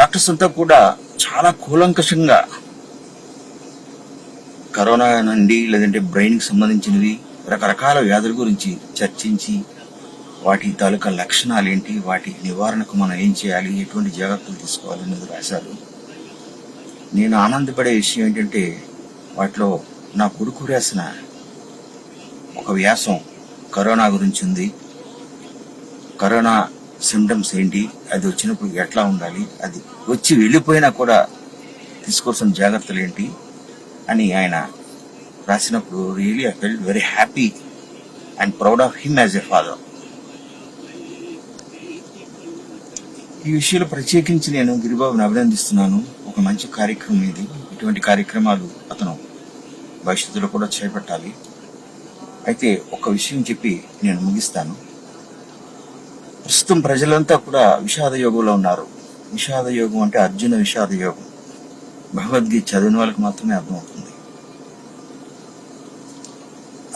డాక్టర్స్ అంతా కూడా చాలా చాలా కూలంకషంగా కరోనా నుండి లేదంటే బ్రెయిన్కి సంబంధించినవి రకరకాల వ్యాధుల గురించి చర్చించి వాటి తాలూకా లక్షణాలు ఏంటి, వాటి నివారణకు మనం ఏం చేయాలి, ఎటువంటి జాగ్రత్తలు తీసుకోవాలి అనేది రాశారు. నేను ఆనందపడే విషయం ఏంటంటే వాటిలో నా కొడుకు రాసిన ఒక వ్యాసం కరోనా గురించి ఉంది. కరోనా సిమ్టమ్స్ ఏంటి, అది వచ్చినప్పుడు ఎట్లా ఉండాలి, అది వచ్చి వెళ్ళిపోయినా కూడా తీసుకోవాల్సిన జాగ్రత్తలు ఏంటి అని ఆయన రాసినప్పుడు really I felt very happy and proud of him as a father. ఈ విషయంలో ప్రత్యేకించి నేను గిరిబాబుని అభినందిస్తున్నాను. ఒక మంచి కార్యక్రమం ఇది. ఇటువంటి కార్యక్రమాలు అతను భవిష్యత్తులో కూడా చేపట్టాలి. అయితే ఒక విషయం చెప్పి నేను ముగిస్తాను. ప్రస్తుతం ప్రజలంతా కూడా విషాద యోగంలో ఉన్నారు. విషాద యోగం అంటే అర్జున విషాద యోగం. భగవద్గీత చదివిన వాళ్ళకి మాత్రమే అర్థమవుతుంది.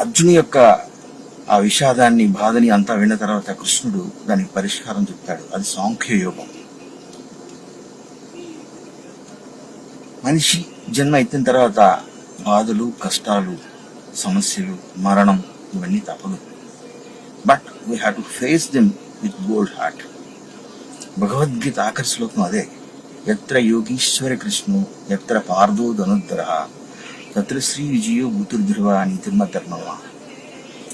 అర్జుని యొక్క ఆ విషాదాన్ని, బాధని అంతా విన్న తర్వాత కృష్ణుడు దానికి పరిష్కారం చెప్తాడు. అది సాంఖ్య యోగం. మనిషి జన్మ ఎత్తిన తర్వాత బాధలు, కష్టాలు, సమస్యలు, మరణం ఇవన్నీ తప్పదు. But we have to face them with bold heart. Bhagavad Gita ఆఖరి శ్లోకం అదే. ఎత్ర యోగీశ్వర కృష్ణు ఎత్ర పార్థో ధనుర్ధర తత్ర శ్రీ విజయో భూతుర్ధృవ అని తిరుమధర్మవా.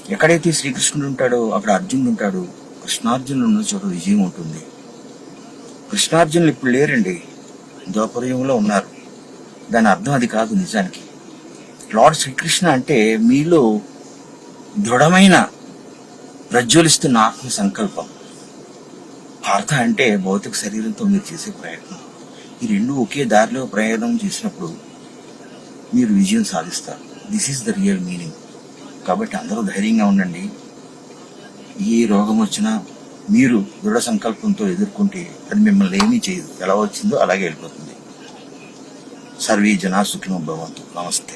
ఎక్కడైతే శ్రీకృష్ణుడు ఉంటాడో అక్కడ అర్జునుడు ఉంటాడు. కృష్ణార్జునుడు ఉన్న చోట విజయం ఉంటుంది. కృష్ణార్జునులు ఇప్పుడు లేరండి, ద్వాపరయుగంలో ఉన్నారు. దాని అర్థం అది కాదు. నిజానికి లార్డ్ శ్రీకృష్ణ అంటే మీలో దృఢమైన ప్రజ్వలిస్తున్న ఆత్మ సంకల్పం. పార్థ అంటే భౌతిక శరీరంతో మీరు చేసే ప్రయత్నం. ఈ రెండు ఒకే దారిలో ప్రయాణం చేసినప్పుడు మీరు విజయం సాధిస్తారు. This is the real meaning. కాబట్టి అందరూ ధైర్యంగా ఉండండి. ఏ రోగం వచ్చినా మీరు దృఢ సంకల్పంతో ఎదుర్కొంటే అది మిమ్మల్ని ఏమీ చేయదు. ఎలా వచ్చిందో అలాగే వెళ్ళిపోతుంది. సర్వే జనా సుఖినో భవంతు. నమస్తే.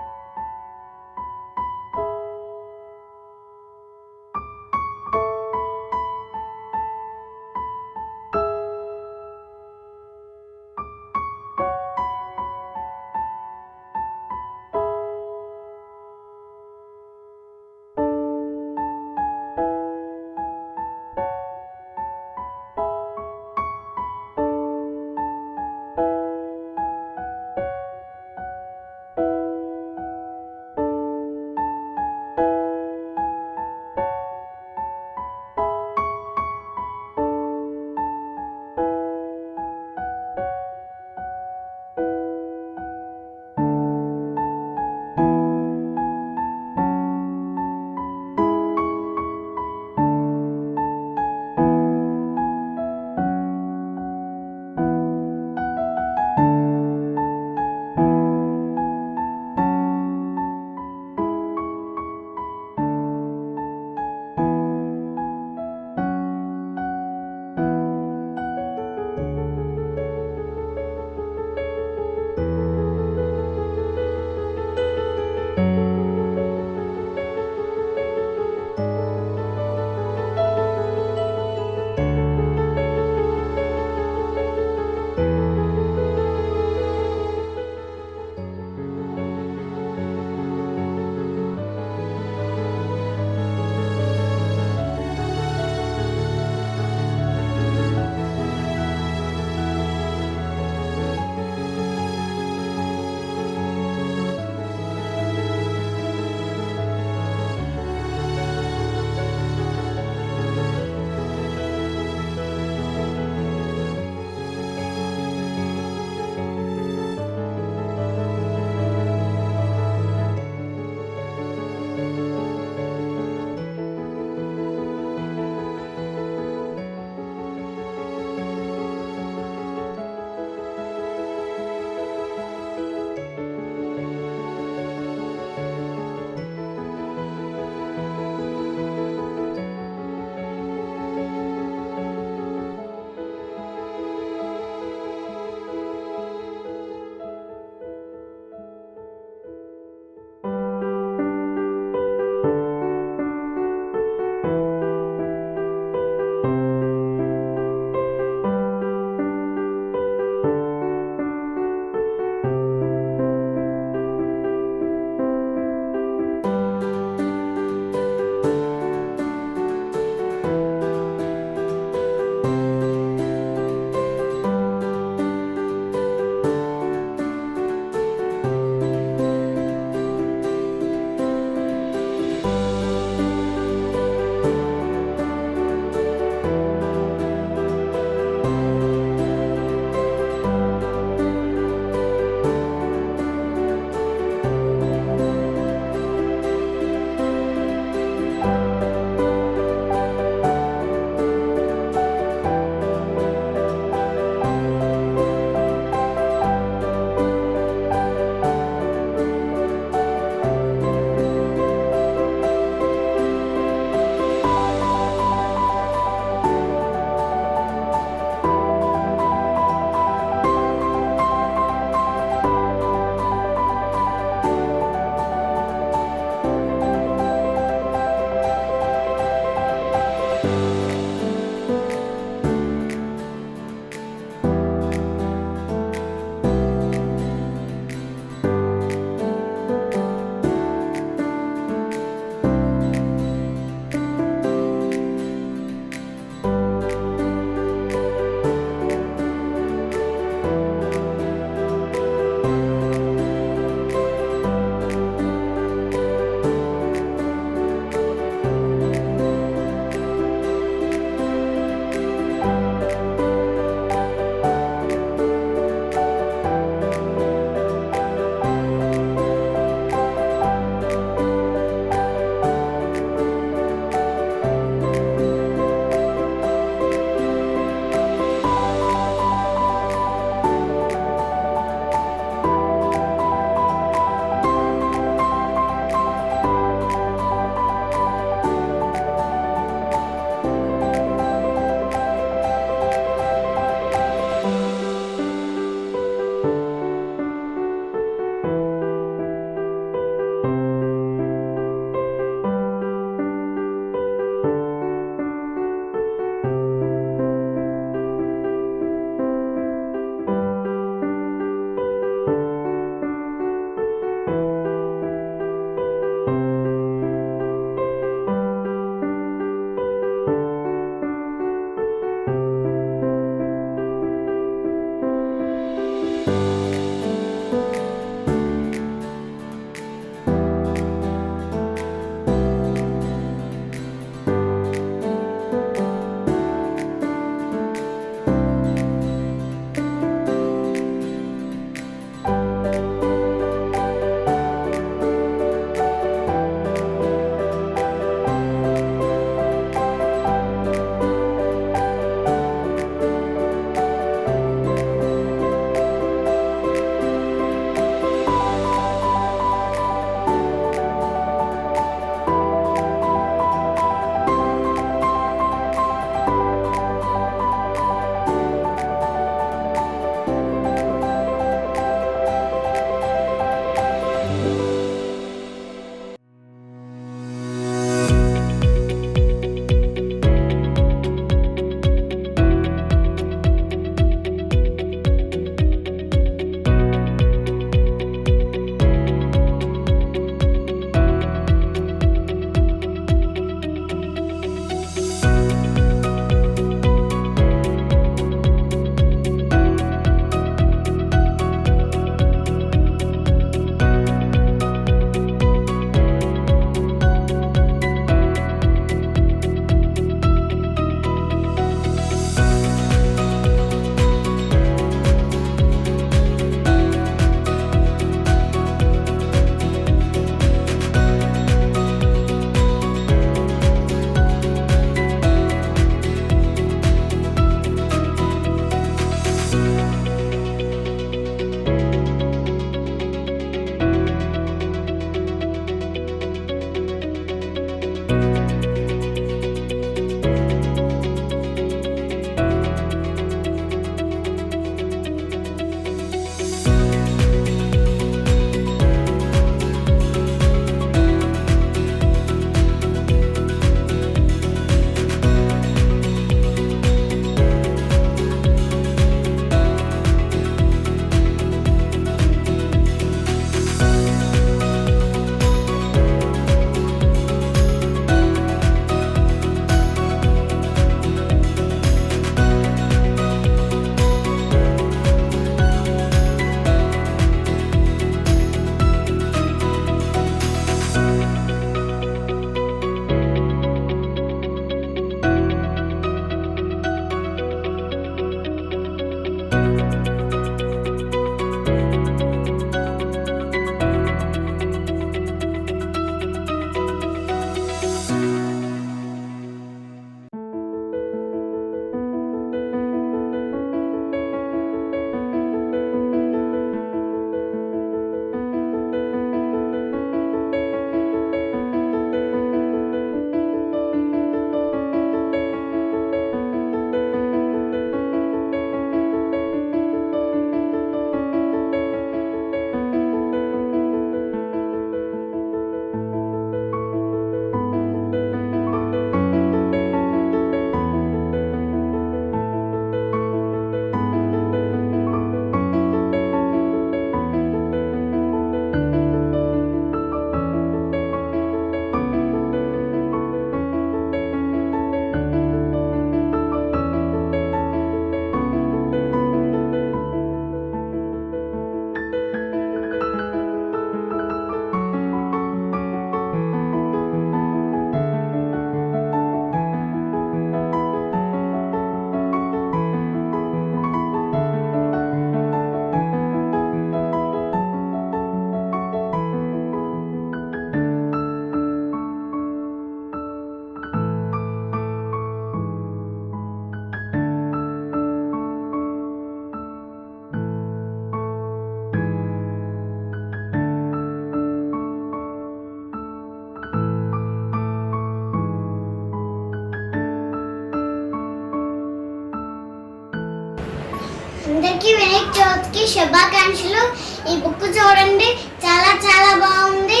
అందరికీ వినాయక చవితికి శుభాకాంక్షలు. ఈ బుక్ చూడండి, చాలా చాలా బాగుంది.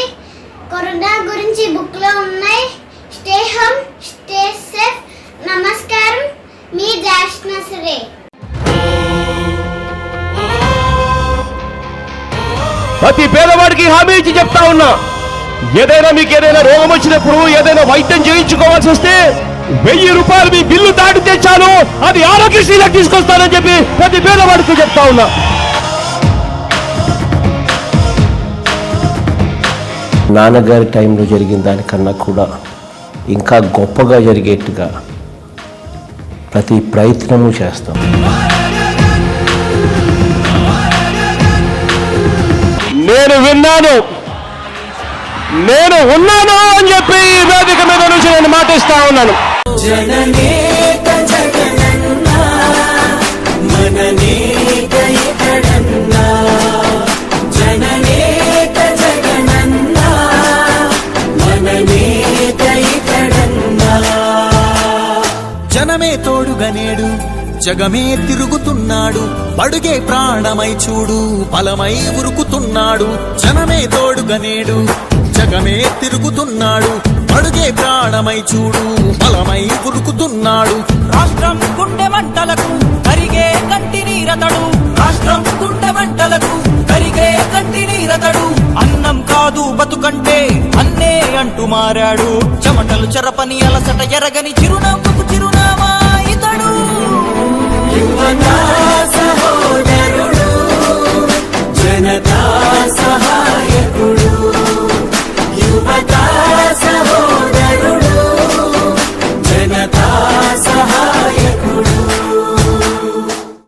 కరోనా గురించి ఈ బుక్ లో ఉన్నాయి. Stay home, stay safe. నమస్కారం, మీ జాష్నసరే. ప్రతి పేదవాడికి హామీ ఇచ్చి చెప్తా ఉన్నా, ఏదైనా మీకు ఏదైనా రోగం వచ్చినప్పుడు ఏదైనా వైద్యం చేయించుకోవాల్సి వస్తే 1000 రూపాయలు మీ బిల్లు దాటితే చాలు, అది ఆరోగ్యశ్రీలకు తీసుకొస్తానని చెప్పి ప్రతి పేదవాడికి చెప్తా ఉన్నా. నాన్నగారి టైంలో జరిగిన దానికన్నా కూడా ఇంకా గొప్పగా జరిగేట్టుగా ప్రతి ప్రయత్నము చేస్తాం. నేను విన్నాను, నేను ఉన్నాను అని చెప్పి ఈ వేదిక మీద నుంచి నేను మాటిస్తా ఉన్నాను. జననేక జగనన్న మననేక ఇతడన్న, జననేక జగనన్న మననేక ఇతడన్న. జనమే తోడుగా నేడు జగమే తిరుగుతున్నాడు, బడుగే ప్రాణమై చూడు బలమై ఉరుకుతున్నాడు. జనమే తోడుగా నేడు జగమే తిరుగుతున్నాడు, అడుగే ప్రాణమై చూడు బలమై ఉరుకుతున్నాడు. రాష్ట్రం గుండె మంటలకు కరిగే కంటి నీరతడు, రాష్ట్రం గుండె మంటలకు కరిగే కంటి నీరతడు. అన్నం కాదు బతుకంటే అన్నే అంటూ మారాడు, చెమటలు చెరపని అలసట ఎరగని చిరునవ్వుకు చిరునామా ఇతడు. యువతా సహోదరుడు, జనతా సహాయకుడు.